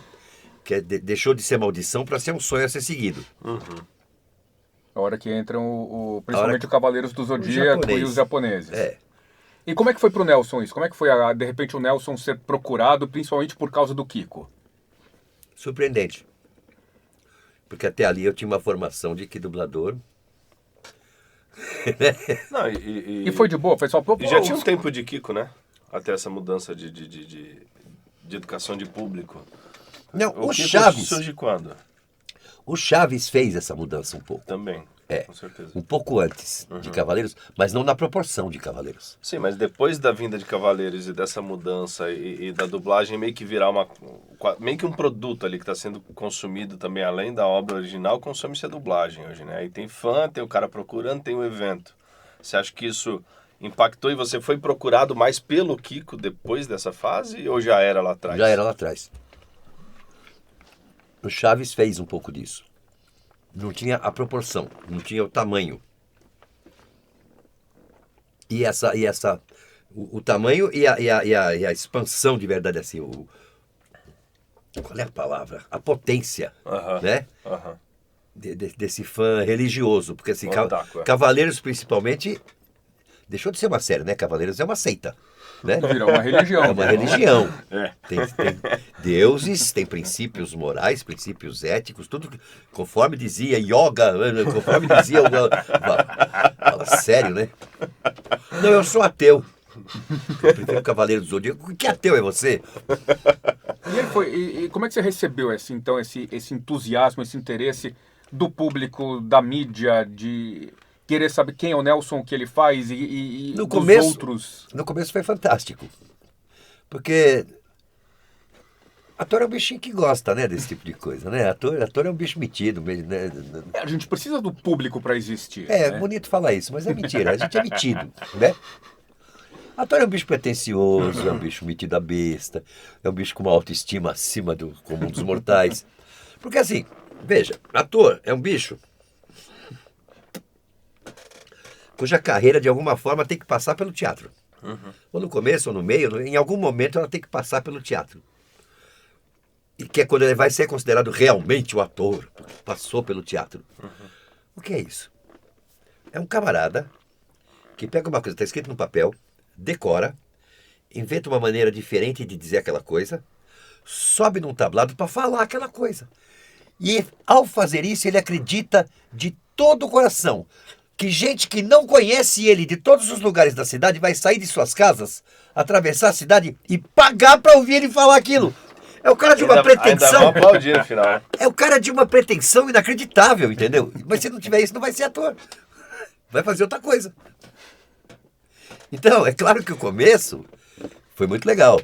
que deixou de ser maldição para ser um sonho a ser seguido. A hora que entram principalmente os Cavaleiros do Zodíaco japonês. e os japoneses. É. E como é que foi pro Nelson isso? Como é que foi, de repente, o Nelson ser procurado, principalmente por causa do Kiko? Surpreendente. Porque até ali eu tinha uma formação de que dublador. Não, E foi de boa? Foi só... E já tinha um tempo de Kiko, né? Até essa mudança de educação de público. Não, o Kiko Chaves. surge quando? O Chaves fez essa mudança um pouco. Também. É, Com certeza. um pouco antes de Cavaleiros, mas não na proporção de Cavaleiros. Sim, mas depois da vinda de Cavaleiros e dessa mudança e da dublagem meio que virar meio que um produto ali que está sendo consumido também, além da obra original, consome-se a dublagem hoje, né? Aí tem fã, tem o cara procurando, tem o evento. Você acha que isso impactou e você foi procurado mais pelo Kiko depois dessa fase ou já era lá atrás? Já era lá atrás. O Chaves fez um pouco disso. Não tinha a proporção, não tinha o tamanho. O tamanho e a expansão de verdade, assim, qual é a palavra? A potência, né? Desse fã religioso, porque assim, Otaku, é. Cavaleiros principalmente, deixou de ser uma série, né? Cavaleiros é uma seita, né? Virou uma religião. É uma religião. É. Tem deuses, tem princípios morais, princípios éticos, tudo conforme dizia yoga, conforme dizia fala sério, né? Não, eu sou ateu. Eu prefiro o Cavaleiro do Zodíaco. Que ateu é você? E como é que você recebeu esse entusiasmo, esse interesse do público, da mídia, de querer saber quem é o Nelson, o que ele faz e No dos começo, outros? No começo foi fantástico. Porque ator é um bichinho que gosta, né, desse tipo de coisa, né? Ator é um bicho metido, né? A gente precisa do público para existir. É né? bonito falar isso, mas é mentira. A gente é metido, né? Ator é um bicho pretencioso, é um bicho metido a besta, é um bicho com uma autoestima acima do comum dos mortais. Porque assim, veja, ator é um bicho cuja carreira de alguma forma tem que passar pelo teatro. Ou no começo, ou no meio, em algum momento ela tem que passar pelo teatro. E que é quando ele vai ser considerado realmente o ator, porque passou pelo teatro. O que é isso? É um camarada que pega uma coisa que está escrita no papel, decora, inventa uma maneira diferente de dizer aquela coisa, sobe num tablado para falar aquela coisa. E ao fazer isso, ele acredita de todo o coração que gente que não conhece ele de todos os lugares da cidade vai sair de suas casas, atravessar a cidade e pagar para ouvir ele falar aquilo. É o cara de uma pretensão. Ainda vão aplaudir no final. É o cara de uma pretensão inacreditável, entendeu? Mas se não tiver isso, não vai ser ator. Vai fazer outra coisa. Então, é claro que o começo foi muito legal.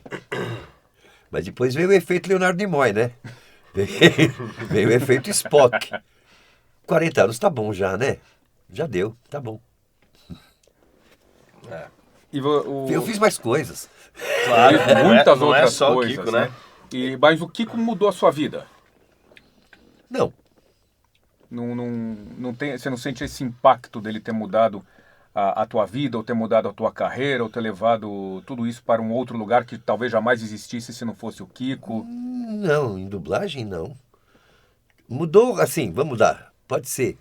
Mas depois veio o efeito Leonardo Nimoy, né? Veio o efeito Spock. 40 anos tá bom já, né? Já deu, tá bom. Eu fiz mais coisas. Claro, Muitas não é outras só coisas, o Kiko, né? Mas o Kiko mudou a sua vida? Não. Você não sente esse impacto dele ter mudado a tua vida, ou ter mudado a tua carreira, ou ter levado tudo isso para um outro lugar que talvez jamais existisse se não fosse o Kiko? Não, em dublagem não. Mudou, assim, vamos dar, pode ser,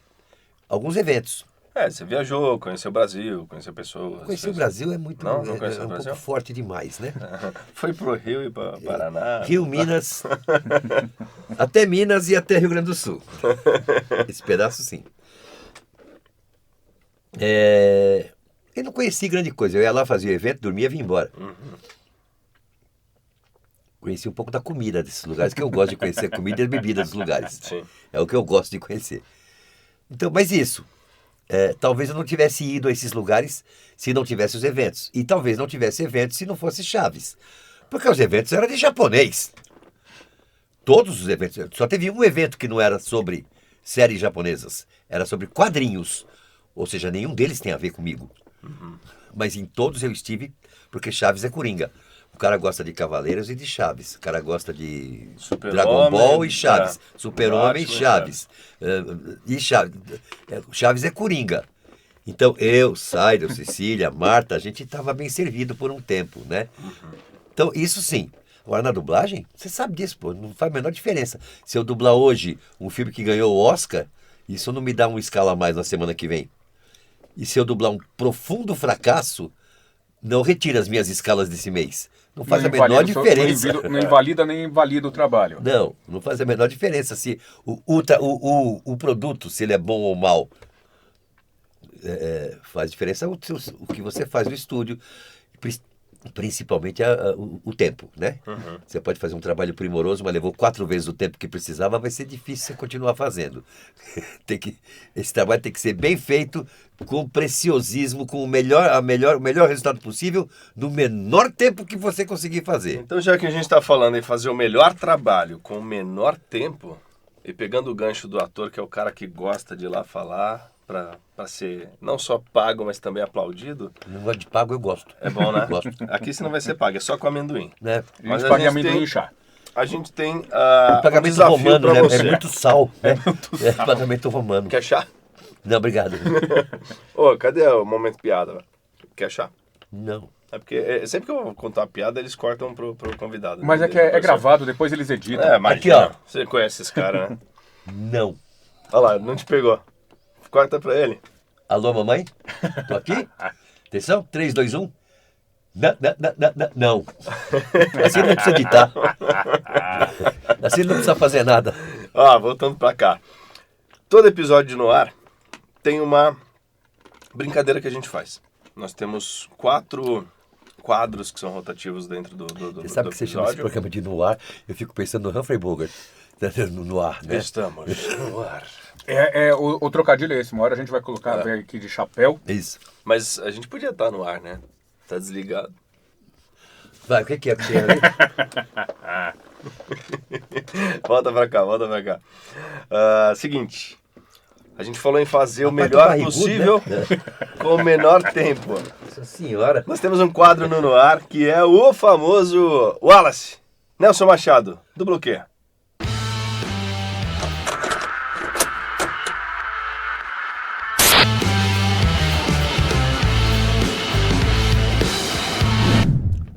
alguns eventos. Você viajou, conheceu o Brasil, conheceu pessoas. Conhecer o Brasil é muito, Não conheceu o um Brasil? pouco forte demais, né? Foi pro Rio e para Paraná. Rio, Minas, até Minas e até Rio Grande do Sul. Esse pedaço sim. Eu não conheci grande coisa. Eu ia lá, fazia o evento, dormia e vinha embora. Conheci um pouco da comida desses lugares, que eu gosto de conhecer a comida e a bebida dos lugares. Sim. É o que eu gosto de conhecer. Então, mas isso. Talvez eu não tivesse ido a esses lugares se não tivesse os eventos. E talvez não tivesse eventos se não fosse Chaves. Porque os eventos eram de japonês. Todos os eventos. Só teve um evento que não era sobre séries japonesas. Era sobre quadrinhos. Ou seja, nenhum deles tem a ver comigo. Mas em todos eu estive, porque Chaves é Coringa. O cara gosta de Cavaleiros e de Chaves. O cara gosta de Dragon Ball e Chaves. Super-Homem e Chaves. E Chaves. Chaves é Coringa. Então eu, Sairo, Cecília, Marta, a gente estava bem servido por um tempo, né? Então, isso sim. Agora, na dublagem, você sabe disso, pô, não faz a menor diferença. Se eu dublar hoje um filme que ganhou o Oscar, isso não me dá uma escala a mais na semana que vem. E se eu dublar um profundo fracasso, não retira as minhas escalas desse mês. Não faz a menor diferença. Não invalida nem invalida o trabalho. Não faz a menor diferença se o produto, se ele é bom ou mal. Faz diferença o que você faz no estúdio, principalmente o tempo, né? Uhum. Você pode fazer um trabalho primoroso, mas levou 4 vezes o tempo que precisava, vai ser difícil você continuar fazendo. Esse trabalho tem que ser bem feito, com preciosismo, com o melhor resultado possível, no menor tempo que você conseguir fazer. Então, já que a gente está falando em fazer o melhor trabalho com o menor tempo, e pegando o gancho do ator, que é o cara que gosta de ir lá falar, para ser não só pago, mas também aplaudido. O negócio de pago eu gosto. É bom, né? Gosto. Aqui você não vai ser pago, é só com amendoim. Né? A gente paga amendoim e chá. A gente tem O pagamento um desafio romano, pra né? você. É muito sal. Né? É pagamento romano. Quer chá? Não, obrigado. Ô, cadê o momento piada? Quer chá? Não. É porque sempre que eu vou contar uma piada, eles cortam pro convidado. Mas é que é gravado, depois eles editam. É, mas Aqui, ó. Você conhece esse cara, né? Não. Olha lá, não te pegou. Corta pra ele. Alô, mamãe? Tô aqui? Atenção, 3, 2, 1. Não. Assim não precisa editar. Assim não precisa fazer nada. Voltando pra cá. Todo episódio no ar tem uma brincadeira que a gente faz. Nós temos 4 quadros que são rotativos dentro do Você sabe que você chama esse programa de No Ar, eu fico pensando no Humphrey Bogart. No ar, né? Estamos no ar. O trocadilho é esse. Uma hora a gente vai colocar velho aqui de chapéu. Isso. Mas a gente podia estar no ar, né? Tá desligado. Vai, o que é que tem ali? Volta pra cá. Seguinte. A gente falou em fazer o Rapaz, melhor tô barrigudo, possível né? com o menor tempo. Nossa senhora. Nós temos um quadro no ar que é o famoso Wallace. Nelson Machado, do Bloquê.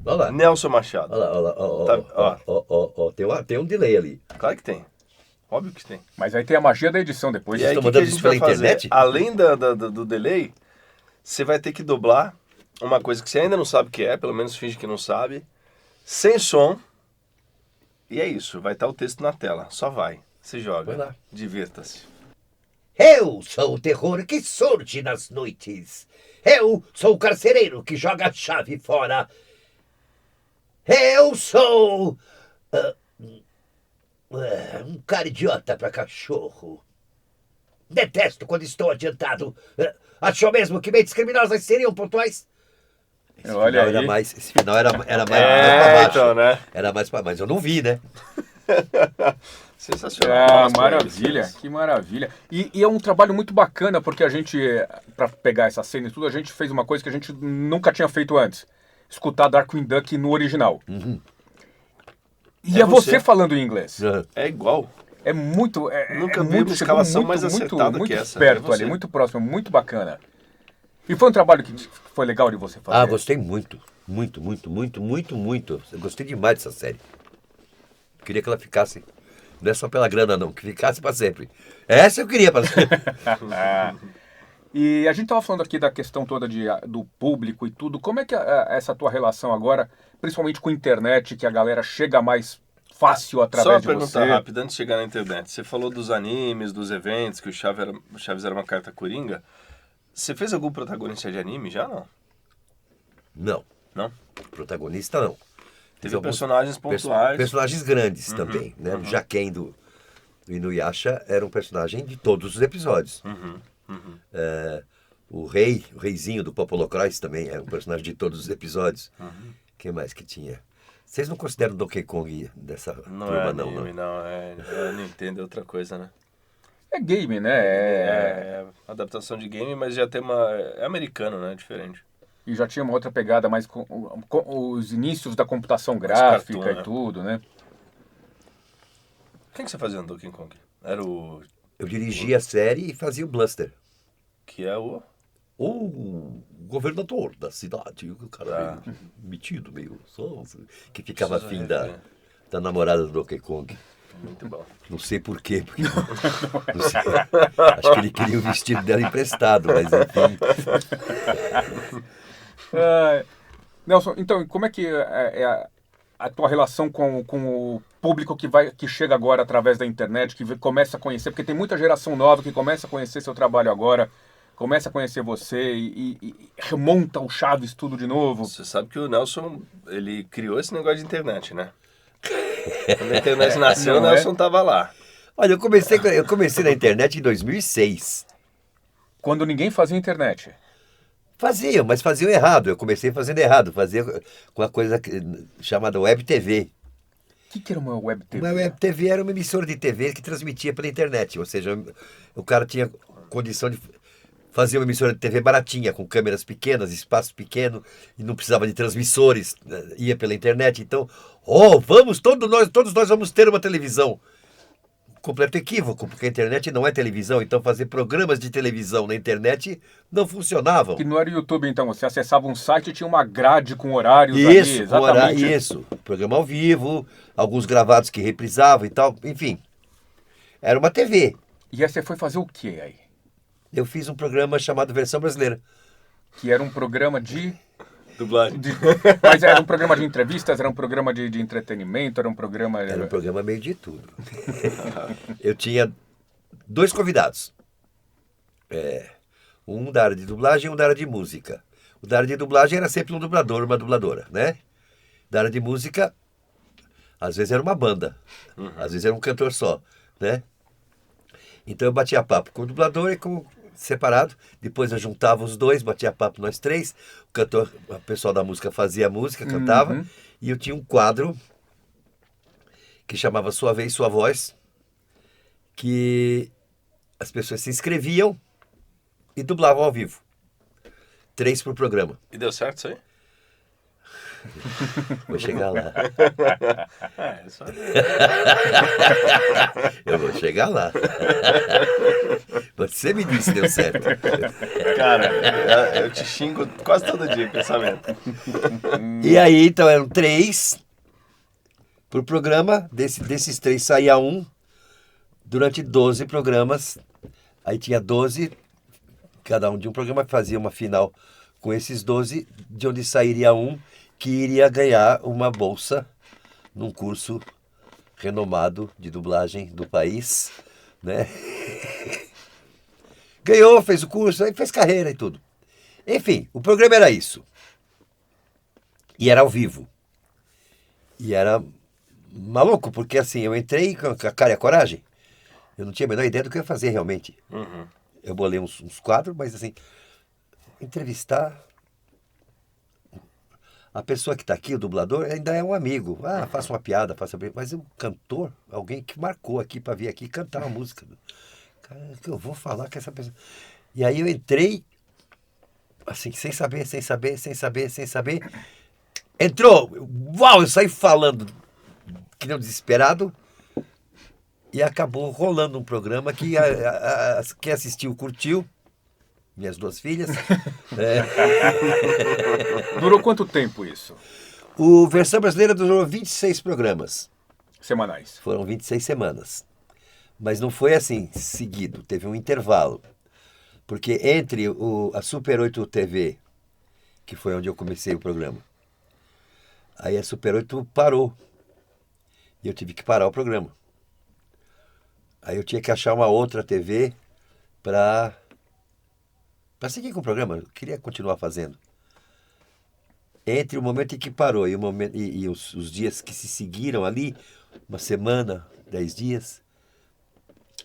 Olha lá. Nelson Machado. Olha lá. Tá, ó. Tem um delay ali. Claro que tem. Óbvio que tem. Mas aí tem a magia da edição depois. E aí, estão o que a mandando gente isso pela vai fazer? internet? Além do delay, você vai ter que dublar uma coisa que você ainda não sabe o que é, pelo menos finge que não sabe, sem som. E é isso, vai estar o texto na tela. Só vai. Se joga. Vai lá. Divirta-se. Eu sou o terror que surge nas noites. Eu sou o carcereiro que joga a chave fora. Eu sou um cara idiota pra cachorro. Detesto quando estou adiantado. Achou mesmo que mentes criminosas seriam pontuais? Olha aí. Esse final era mais pra baixo. Então, né? Era mais pra baixo. Mas eu não vi, né? Sensacional. Palmas pra Maravilha, eles. que maravilha. E é um trabalho muito bacana, porque a gente, pra pegar essa cena e tudo, a gente fez uma coisa que a gente nunca tinha feito antes. Escutar Darkwing Duck no original. E é você falando em inglês. É igual. É muito... Nunca vi muito, uma escalação muito, mais muito, acertada muito que essa. perto É você. ali, muito próximo, muito bacana. E foi um trabalho que foi legal de você fazer. Gostei muito. Muito. Eu gostei demais dessa série. Queria que ela ficasse. Não é só pela grana, não. Que ficasse pra sempre. Essa eu queria pra sempre. E a gente tava falando aqui da questão toda do público e tudo. Como é que essa tua relação agora, principalmente com a internet, que a galera chega mais fácil Só através uma de pergunta você? rápida antes de chegar na internet. Você falou dos animes, dos eventos, que o Chaves era uma carta coringa. Você fez algum protagonista de anime já, não? Não. Não? Protagonista, não. Teve personagens pontuais. Personagens grandes também, né? O Jaquen do Inuyasha era um personagem de todos os episódios. O reizinho do Popolocrois também era um personagem de todos os episódios. Quem mais que tinha? Vocês não consideram Donkey Kong dessa Não turma, é não? anime, não. É Nintendo, é outra coisa, né? É game, né? É adaptação de game, mas já tem uma... É americano, né? Diferente. E já tinha uma outra pegada mais com os inícios da computação gráfica cartoon, e né? tudo, né? Quem que você fazia no Donkey Kong? Era o... Eu dirigia a série e fazia o Bluster. Que é o... o governador da cidade, o cara meio metido, meio só, que ficava afim da namorada do Donkey Kong. Muito bom. Não sei por quê, porque não sei. Acho que ele queria o vestido dela emprestado, mas enfim. Nelson, então, como é que é a tua relação com o público que chega agora através da internet, que começa a conhecer, porque tem muita geração nova que começa a conhecer seu trabalho agora, começa a conhecer você e remonta o Chaves tudo de novo. Você sabe que o Nelson, ele criou esse negócio de internet, né? Quando a internet nasceu, o Nelson tava lá. Olha, eu comecei na internet em 2006. Quando ninguém fazia internet. Faziam, mas faziam errado. Eu comecei fazendo errado. Fazia com uma coisa chamada Web TV. O que era uma Web TV? Uma Web TV era uma emissora de TV que transmitia pela internet. Ou seja, o cara tinha condição de fazer uma emissora de TV baratinha, com câmeras pequenas, espaço pequeno, e não precisava de transmissores, ia pela internet. Então, todos nós vamos ter uma televisão. Completo equívoco, porque a internet não é televisão, então fazer programas de televisão na internet não funcionavam. Que não era YouTube, então, você acessava um site e tinha uma grade com horários Isso, ali, exatamente. Isso, programa ao vivo, alguns gravados que reprisavam e tal, enfim. Era uma TV. E aí você foi fazer o que aí? Eu fiz um programa chamado Versão Brasileira. Que era um programa de... Dublagem. Mas era um programa de entrevistas, era um programa de entretenimento, era um programa... Era um programa meio de tudo. Eu tinha 2 convidados. Um da área de dublagem e um da área de música. O da área de dublagem era sempre um dublador, uma dubladora, né? Da área de música, às vezes era uma banda. Às vezes era um cantor só, né? Então eu batia papo com o dublador e com separado. Depois eu juntava os dois, batia papo nós 3. O cantor, o pessoal da música fazia a música, cantava. E eu tinha um quadro que chamava Sua Vez, Sua Voz, que as pessoas se inscreviam e dublavam ao vivo. 3 por programa. E deu certo isso aí? Vou chegar lá. É só... Eu vou chegar lá. Você me disse que deu certo. Cara, eu te xingo quase todo dia, pensamento. E aí, então, eram 3 por programa. Desses 3 saía um durante 12 programas. Aí tinha 12, cada um de um programa, fazia uma final com esses 12, de onde sairia um que iria ganhar uma bolsa num curso renomado de dublagem do país, né? Ganhou, fez o curso, aí fez carreira e tudo. Enfim, o programa era isso. E era ao vivo. E era maluco, porque assim, eu entrei com a cara e a coragem. Eu não tinha a menor ideia do que eu ia fazer realmente. Eu bolei uns quadros, mas assim, entrevistar... A pessoa que está aqui, o dublador, ainda é um amigo. Ah, faça uma piada, mas um cantor, alguém que marcou aqui para vir aqui cantar uma música. Cara, que eu vou falar com essa pessoa. E aí eu entrei, assim, sem saber. Entrou, uau, eu saí falando que nem um desesperado. E acabou rolando um programa que quem assistiu curtiu. Minhas 2 filhas. Durou quanto tempo isso? O Versão Brasileira durou 26 programas. Semanais. Foram 26 semanas. Mas não foi assim, seguido. Teve um intervalo. Porque entre a Super 8 TV, que foi onde eu comecei o programa, aí a Super 8 parou. E eu tive que parar o programa. Aí eu tinha que achar uma outra TV para seguir com o programa. Eu queria continuar fazendo. Entre o momento em que parou e os dias que se seguiram ali, uma semana, 10 dias,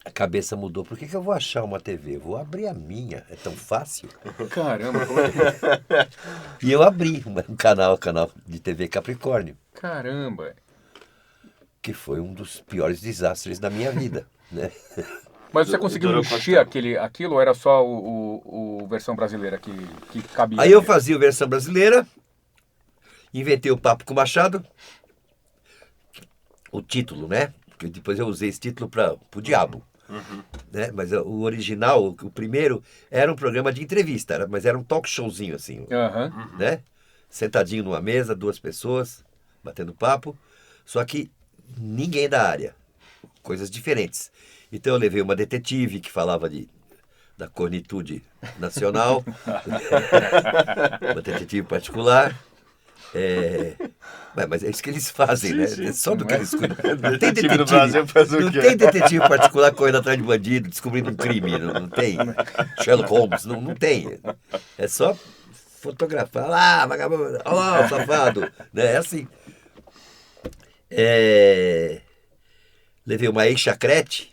a cabeça mudou. Por que eu vou achar uma TV? Eu vou abrir a minha. É tão fácil. Caramba, como é que... E eu abri um canal de TV Capricórnio. Caramba. Que foi um dos piores desastres da minha vida, né? Mas você conseguiu encher aquilo ou era só o versão brasileira que cabia? Aí eu fazia a versão brasileira, inventei o Papo com o Machado, o título, né? Porque depois eu usei esse título pro diabo. Né? Mas o original, o primeiro, era um programa de entrevista, mas era um talk showzinho assim, né? Sentadinho numa mesa, 2 pessoas, batendo papo, só que ninguém da área, coisas diferentes. Então eu levei uma detetive que falava da cornitude nacional, uma detetive particular. Mas é isso que eles fazem, né? É só do que eles cuidam. Não tem detetive no Brasil faz o não quê? tem detetive particular correndo atrás de bandido, descobrindo um crime. Não tem. Sherlock Holmes, não tem. É só fotografar. Olha lá, vagabundo. Olha lá, o safado. Né? É assim. Levei uma ex-chacrete.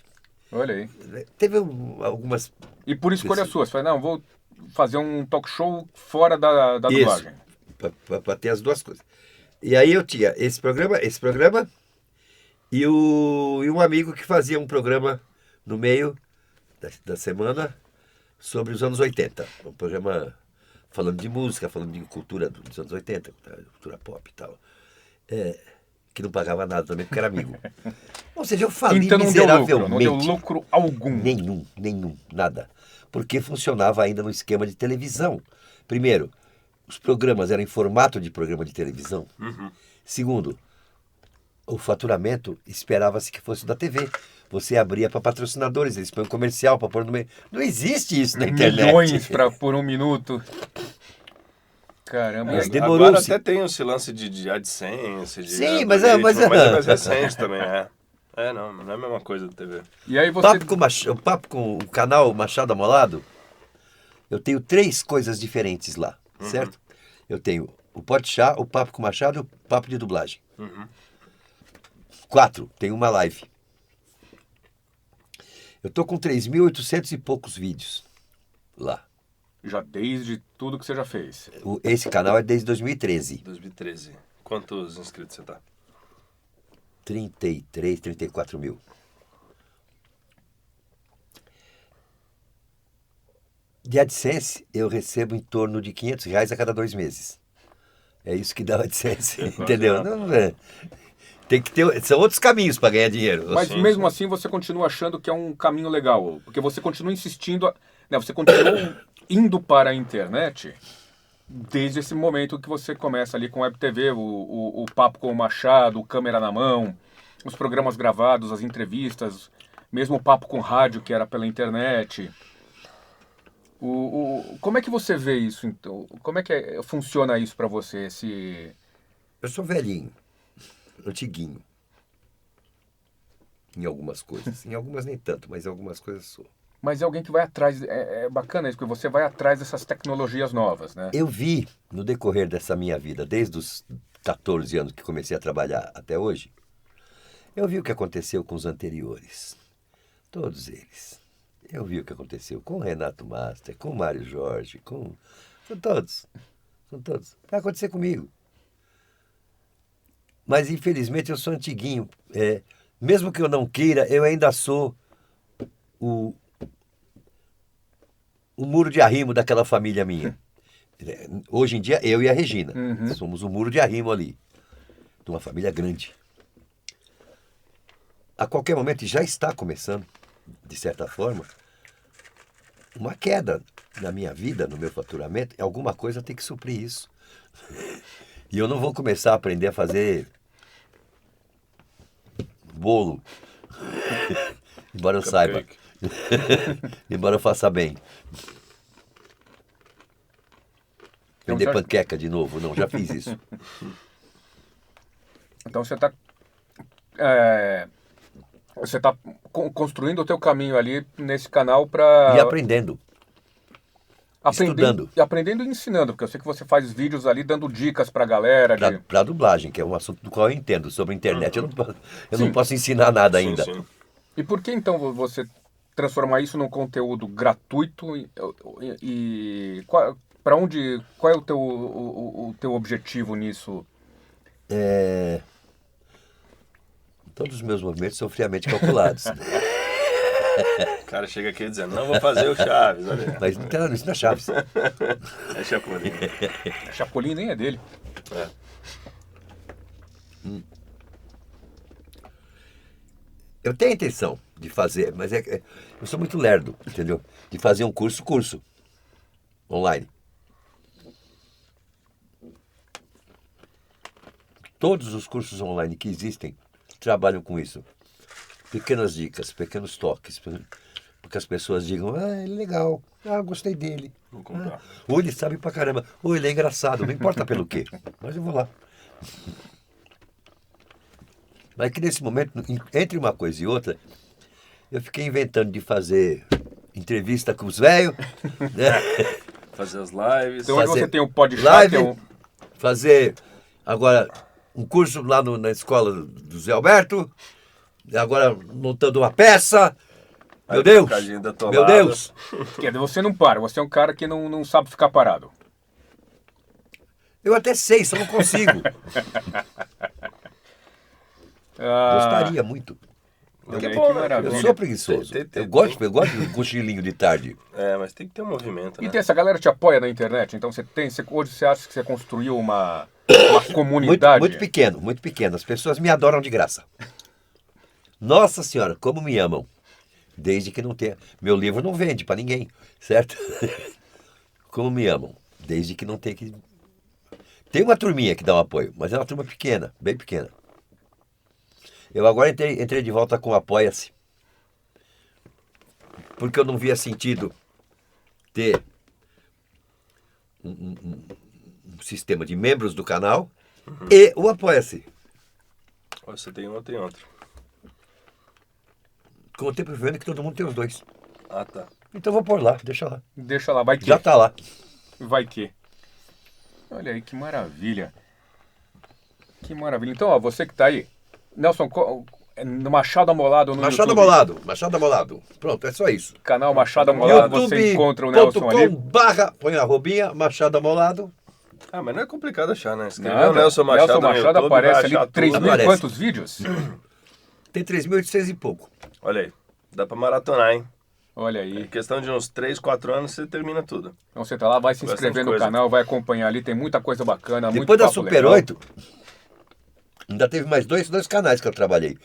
Olha aí. Teve algumas... E por escolha sua, você fala, não, vou fazer um talk show fora da dublagem. Para ter as 2 coisas. E aí eu tinha esse programa e um amigo que fazia um programa no meio da semana sobre os anos 80. Um programa falando de música, falando de cultura dos anos 80, cultura pop e tal. Que não pagava nada também, porque era amigo. Ou seja, eu falei então miseravelmente. Não deu lucro algum. Nenhum, nada. Porque funcionava ainda no esquema de televisão. Primeiro, os programas eram em formato de programa de televisão. Segundo, o faturamento esperava-se que fosse da TV. Você abria para patrocinadores, eles põem um comercial para pôr no meio. Não existe isso na internet. Milhões por 1 minuto. Caramba. Mas agora até tem esse lance de AdSense. Sim, mas é mais recente também, não é a mesma coisa da TV. E aí você... O papo com o canal Machado Amolado, eu tenho 3 coisas diferentes lá, certo? Eu tenho o Podchá, o Papo com Machado e o Papo de Dublagem. 4, tem uma live. Eu tô com 3.800 e poucos vídeos lá. Já desde tudo que você já fez. Esse canal é desde 2013. 2013. Quantos inscritos você tá? 33, 34 mil. De AdSense, eu recebo em torno de R$500 a cada 2 meses. É isso que dá o AdSense, entendeu? Não, tem que ter, são outros caminhos para ganhar dinheiro. Mas mesmo assim você continua achando que é um caminho legal, porque você continua insistindo, né, você continua indo para a internet desde esse momento que você começa ali com Web TV, o papo com o Machado, o câmera na mão, os programas gravados, as entrevistas, mesmo o papo com rádio que era pela internet. Como é que você vê isso, então? Como é que funciona isso para você? Eu sou velhinho, antiguinho. Em algumas coisas. Em algumas nem tanto, mas em algumas coisas sou. Mas é alguém que vai atrás, é bacana isso, porque você vai atrás dessas tecnologias novas, né? Eu vi, no decorrer dessa minha vida, desde os 14 anos que comecei a trabalhar até hoje, eu vi o que aconteceu com os anteriores. Todos eles. Eu vi o que aconteceu com o Renato Master, com o Mário Jorge, São todos. Vai acontecer comigo. Mas, infelizmente, eu sou antiguinho. Mesmo que eu não queira, eu ainda sou o muro de arrimo daquela família minha. Hoje em dia, eu e a Regina. Somos o muro de arrimo ali. De uma família grande. A qualquer momento, já está começando, de certa forma, uma queda na minha vida, no meu faturamento. Alguma coisa tem que suprir isso. E eu não vou começar a aprender a fazer bolo. Embora eu saiba. Embora eu faça bem. Vender panqueca de novo. Não, já fiz isso. Então você está construindo o teu caminho ali nesse canal para... E aprendendo. Estudando. E aprendendo e ensinando, porque eu sei que você faz vídeos ali dando dicas pra galera. Pra dublagem, que é um assunto do qual eu entendo. Sobre a internet eu não posso ensinar nada ainda. Sim. E por que então você transformar isso num conteúdo gratuito e qual é o teu objetivo nisso? Todos os meus movimentos são friamente calculados. O cara chega aqui dizendo, não vou fazer o Chaves. Olha. Mas não, isso não é Chaves. É Chapolin. Chapolin nem é dele. Eu tenho a intenção de fazer, mas eu sou muito lerdo, entendeu? De fazer um curso online. Todos os cursos online que existem trabalham com isso. Pequenas dicas, pequenos toques, porque as pessoas digam, ele é legal, gostei dele. Vou comprar. Ou ele sabe pra caramba, ou ele é engraçado, não importa pelo quê, mas eu vou lá. Mas que nesse momento, entre uma coisa e outra, eu fiquei inventando de fazer entrevista com os velhos, né? Fazer as lives. Então hoje Fazer você tem um podcast, live, fazer agora um curso lá na escola do Zé Alberto, agora montando uma peça. Meu Deus! Bocadinho da Meu Deus! Quer dizer, você não para, você é um cara que não sabe ficar parado. Eu até sei, só não consigo. Gostaria muito. Olha aí, bom, que né? maravilha. Eu sou preguiçoso. Eu gosto de um cochilinho de tarde. Mas tem que ter um movimento, né? E tem essa galera te apoia na internet, então hoje você acha que você construiu uma comunidade? Muito pequeno, muito pequeno. As pessoas me adoram de graça. Nossa Senhora, como me amam. Desde que não tenha... Meu livro não vende para ninguém, certo? Como me amam. Desde que não tenha que... Tem uma turminha que dá um apoio, mas é uma turma pequena, bem pequena. Eu agora entrei de volta com o Apoia-se. Porque eu não via sentido ter um sistema de membros do canal e o Apoia-se. Você tem um, eu tenho outro. Com o tempo vendo que todo mundo tem os dois. Ah, tá. Então eu vou pôr lá, deixa lá. Deixa lá, vai que. Já tá lá. Vai que. Olha aí, que maravilha. Que maravilha. Então, ó, você que tá aí, Nelson, no Machado Amolado no Machado YouTube. Amolado, Machado Amolado. Pronto, é só isso. Canal Machado Amolado, você encontra o Nelson ali. Põe a arrobinha, Machado Amolado. Mas não é complicado achar, né? Escreveu Nada. Nelson Machado no Machado YouTube, aparece vai ali, achar 3 tudo. mil e Aparece. quantos vídeos? Tem 3.800 e pouco. Olha aí, dá pra maratonar, hein? Olha Em aí. questão de uns 3, 4 anos, você termina tudo. Então você tá lá, vai se Bastante inscrever no coisa. canal, vai acompanhar ali, tem muita coisa bacana, muito Depois da papo Super legal. 8, ainda teve mais dois canais que eu trabalhei.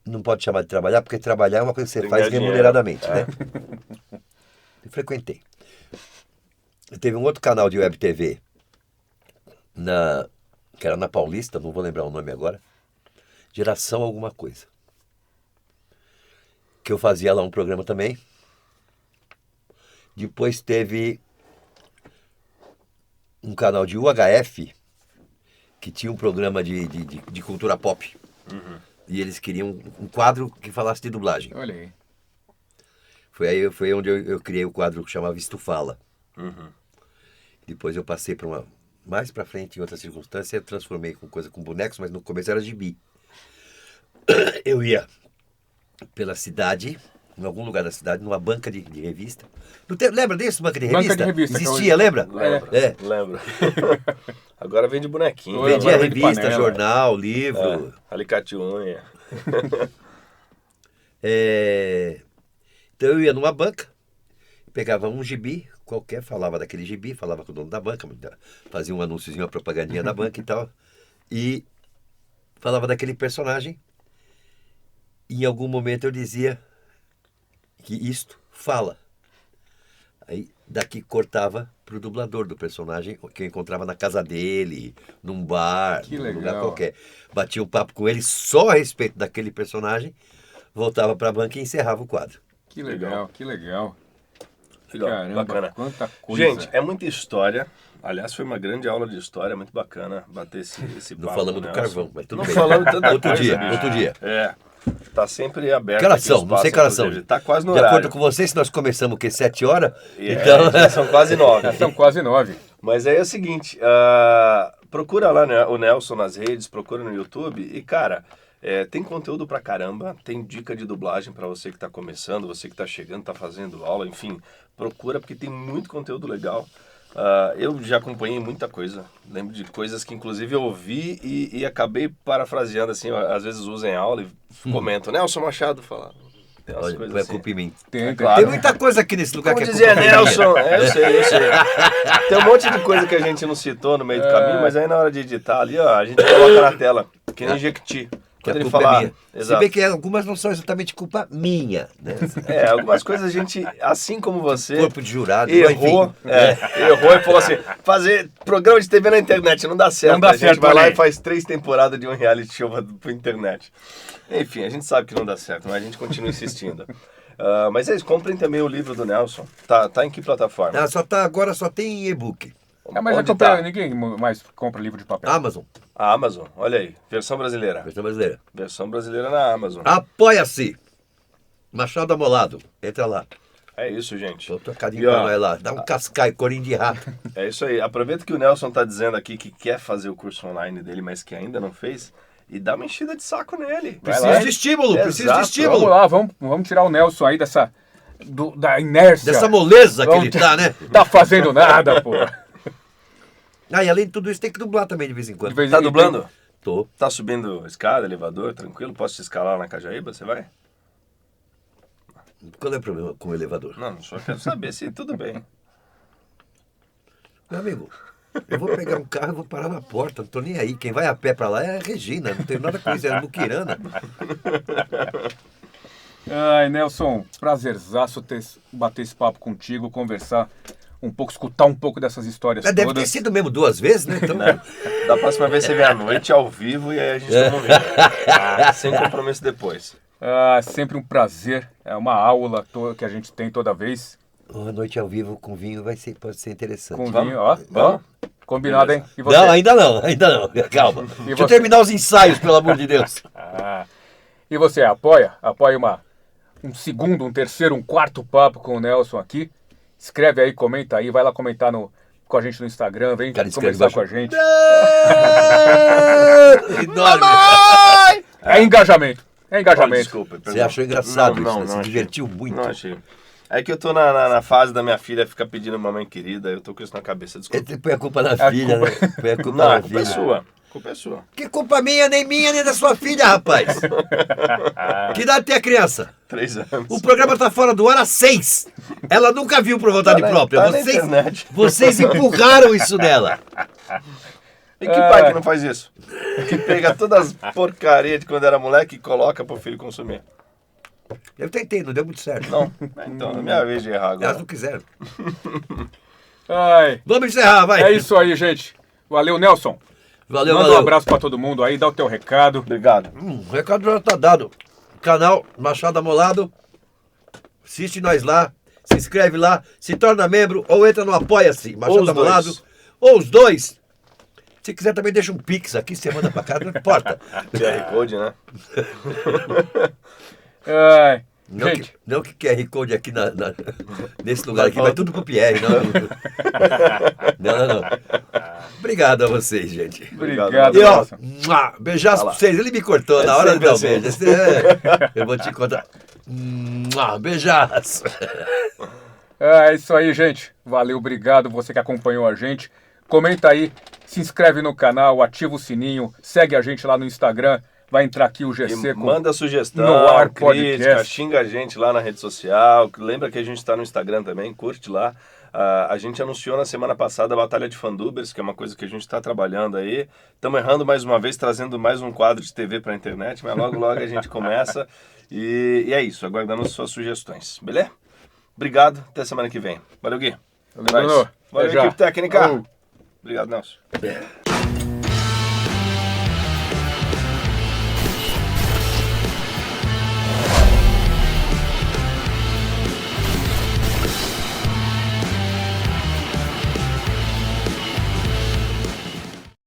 Não pode chamar de trabalhar, porque trabalhar é uma coisa que você Tem que faz ganhar remuneradamente, dinheiro. né? Eu frequentei. Teve um outro canal de web TV, que era na Paulista, não vou lembrar o nome agora, Geração alguma coisa. Que eu fazia lá um programa também. Depois teve um canal de UHF, que tinha um programa de cultura pop. E eles queriam um quadro que falasse de dublagem. Olha aí. Foi onde eu criei o quadro que chamava Isto Fala. Depois eu passei para mais para frente, em outra circunstância, eu transformei com coisa com bonecos, mas no começo era gibi. Eu ia pela cidade, em algum lugar da cidade, numa banca de revista. Lembra disso, banca de revista? Banca de revista, Existia, lembra? Lembra? Lembra. Agora vem de bonequinho. Oi, Vendia agora vem de revista, panela. jornal, livro. Alicate unha. Então eu ia numa banca, pegava um gibi qualquer, falava daquele gibi, falava com o dono da banca, fazia um anúnciozinho, uma propagandinha da banca e tal, e falava daquele personagem. E em algum momento eu dizia que isto fala. Aí daqui cortava pro dublador do personagem, que eu encontrava na casa dele, num bar, Que num legal. lugar qualquer. Batia um papo com ele só a respeito daquele personagem, voltava pra banca e encerrava o quadro. Que legal, que legal. Legal, Caramba, bacana. quanta coisa. Gente, é muita história. Aliás, foi uma grande aula de história, muito bacana bater esse Não papo. falamos com do o carvão, Nelson. mas tudo Não bem. falamos de tanta Outro coisa, dia, bicho. outro dia. Tá sempre aberto. Que horas aqui o são? Não sei espaço, que horas são. inclusive. Tá quase no De horário. acordo com vocês, nós começamos o quê? 7 horas? Então... já são quase 9. São quase 9. Mas aí é o seguinte, procura lá, né, o Nelson nas redes, procura no YouTube e, cara, tem conteúdo pra caramba, tem dica de dublagem pra você que tá começando, você que tá chegando, tá fazendo aula, enfim, procura porque tem muito conteúdo legal. Eu já acompanhei muita coisa, lembro de coisas que inclusive eu ouvi e acabei parafraseando, assim, às vezes uso em aula e comento, Nelson Machado fala. Tem umas Olha, coisas foi a assim. culpa em mim. Tem, claro. Tem muita coisa aqui nesse lugar Como que é dizia culpa minha. Nelson, eu sei. Tem um monte de coisa que a gente não citou no meio do caminho, mas aí na hora de editar ali, ó, a gente coloca na tela, que nem Jequiti. Que a Poderia culpa falar, é minha. Se exato. bem que algumas não são exatamente culpa minha, né? Algumas coisas a gente, assim como você, Corpo de jurado, errou, enfim. errou e falou assim, fazer programa de TV na internet não dá certo. Não dá A gente certo, vai lá olha aí. e faz 3 temporadas de um reality show pra internet. Enfim, a gente sabe que não dá certo, mas a gente continua insistindo. Mas é isso, comprem também o livro do Nelson. Tá em que plataforma? Agora só tem e-book. Mas Onde ninguém mais compra livro de papel. Amazon, A Amazon, olha aí, versão brasileira. versão brasileira. Versão brasileira na Amazon. Apoia-se. Machado Amolado. Entra lá. É isso, gente. Tô E, trocadinho ó, pra nós lá. Dá um cascai, corinho de rato. É isso aí. Aproveita que o Nelson tá dizendo aqui que quer fazer o curso online dele, mas que ainda não fez. E dá uma enchida de saco nele. Vai lá. Preciso de estímulo, Exato. preciso de estímulo. Vamos lá, vamos tirar o Nelson aí da inércia. Dessa moleza que Vamos ele tá, né? Tá fazendo nada, pô. Ah, e além de tudo isso, tem que dublar também de vez em quando. De vez Tá em dublando? Tô. Tá subindo escada, elevador, tranquilo? Posso te escalar na Cajaíba? Você vai? Qual é o problema com o elevador? Não, só quero saber se tudo bem. Meu amigo, eu vou pegar um carro e vou parar na porta. Não tô nem aí. Quem vai a pé pra lá é a Regina. Não tenho nada com isso. É a Muquirana. Ai, Nelson, prazerzaço bater esse papo contigo, conversar um pouco, escutar um pouco dessas histórias Deve ter todas. sido mesmo 2 vezes, né? Então, Da próxima vez você vem à noite, ao vivo, e aí a gente toma um vinho. Sem compromisso depois. Ah, sempre um prazer. É uma aula que a gente tem toda vez. uma noite ao vivo com vinho pode ser interessante. Com Vamos? vinho, ó. Vamos? Combinado, hein? E você? Não, ainda não. Calma. Deixa eu você? terminar os ensaios, pelo amor de Deus. E você apoia? Apoia um segundo, um terceiro, um quarto papo com o Nelson aqui? Escreve aí, comenta aí, vai lá comentar com a gente no Instagram, vem Cara, escreve conversar embaixo. com a gente. Enorme. É engajamento. É Olha, engajamento. desculpa. Você achou engraçado não, isso, né? não Se achei. divertiu muito. Não achei. É que eu tô na fase da minha filha ficar pedindo mamãe querida, eu tô com isso na cabeça, desculpa. Ele põe a culpa na filha, né? Põe a culpa Não, na a culpa é filha. sua. A culpa é sua. Que culpa minha, nem da sua filha, rapaz. Que idade tem a criança? 3 anos. O programa tá fora do ar há 6. Ela nunca viu por vontade Tá na- própria. tá na internet. Vocês empurraram isso nela. E que pai que não faz isso? Que pega todas as porcarias de quando era moleque e coloca pro filho consumir. Eu tentei, não deu muito certo. Não? Então, é minha vez de errar Elas agora. não quiseram. Ai, Vamos encerrar, vai. é isso aí, gente. Valeu, Nelson. Valeu, Manda valeu. um abraço pra todo mundo aí, dá o teu recado. Obrigado. O recado já tá dado. Canal Machado Amolado. Assiste nós lá. Se inscreve lá. Se torna membro ou entra no Apoia-se. Ou Machado os Amolado. dois. Ou os dois. Se quiser também deixa um pix aqui. Você manda pra cá, não importa. QR Code, né? Ai, Não gente, que QR Code aqui nesse lugar aqui. Vai tudo pro Pierre. Não. Obrigado a vocês, gente. obrigado, E ó, Nelson. beijaço pra vocês. Ele me cortou na É hora do sempre meu assim. beijo. Eu vou te contar. Beijaço. É isso aí, gente. Valeu, obrigado você que acompanhou a gente. Comenta aí, se inscreve no canal, ativa o sininho, segue a gente lá no Instagram. Vai entrar aqui o GC E com... manda sugestão, No Ar crítica, Podcast. xinga a gente lá na rede social. Lembra que a gente está no Instagram também, curte lá. A gente anunciou na semana passada a Batalha de Fandubers, que é uma coisa que a gente está trabalhando aí. Estamos errando mais uma vez, trazendo mais um quadro de TV para a internet, mas logo a gente começa. E é isso, aguardando suas sugestões, beleza? Obrigado, até semana que vem. Valeu, Gui. Valeu, Bruno. Valeu, Até já. equipe técnica. Falou. Obrigado, Nelson.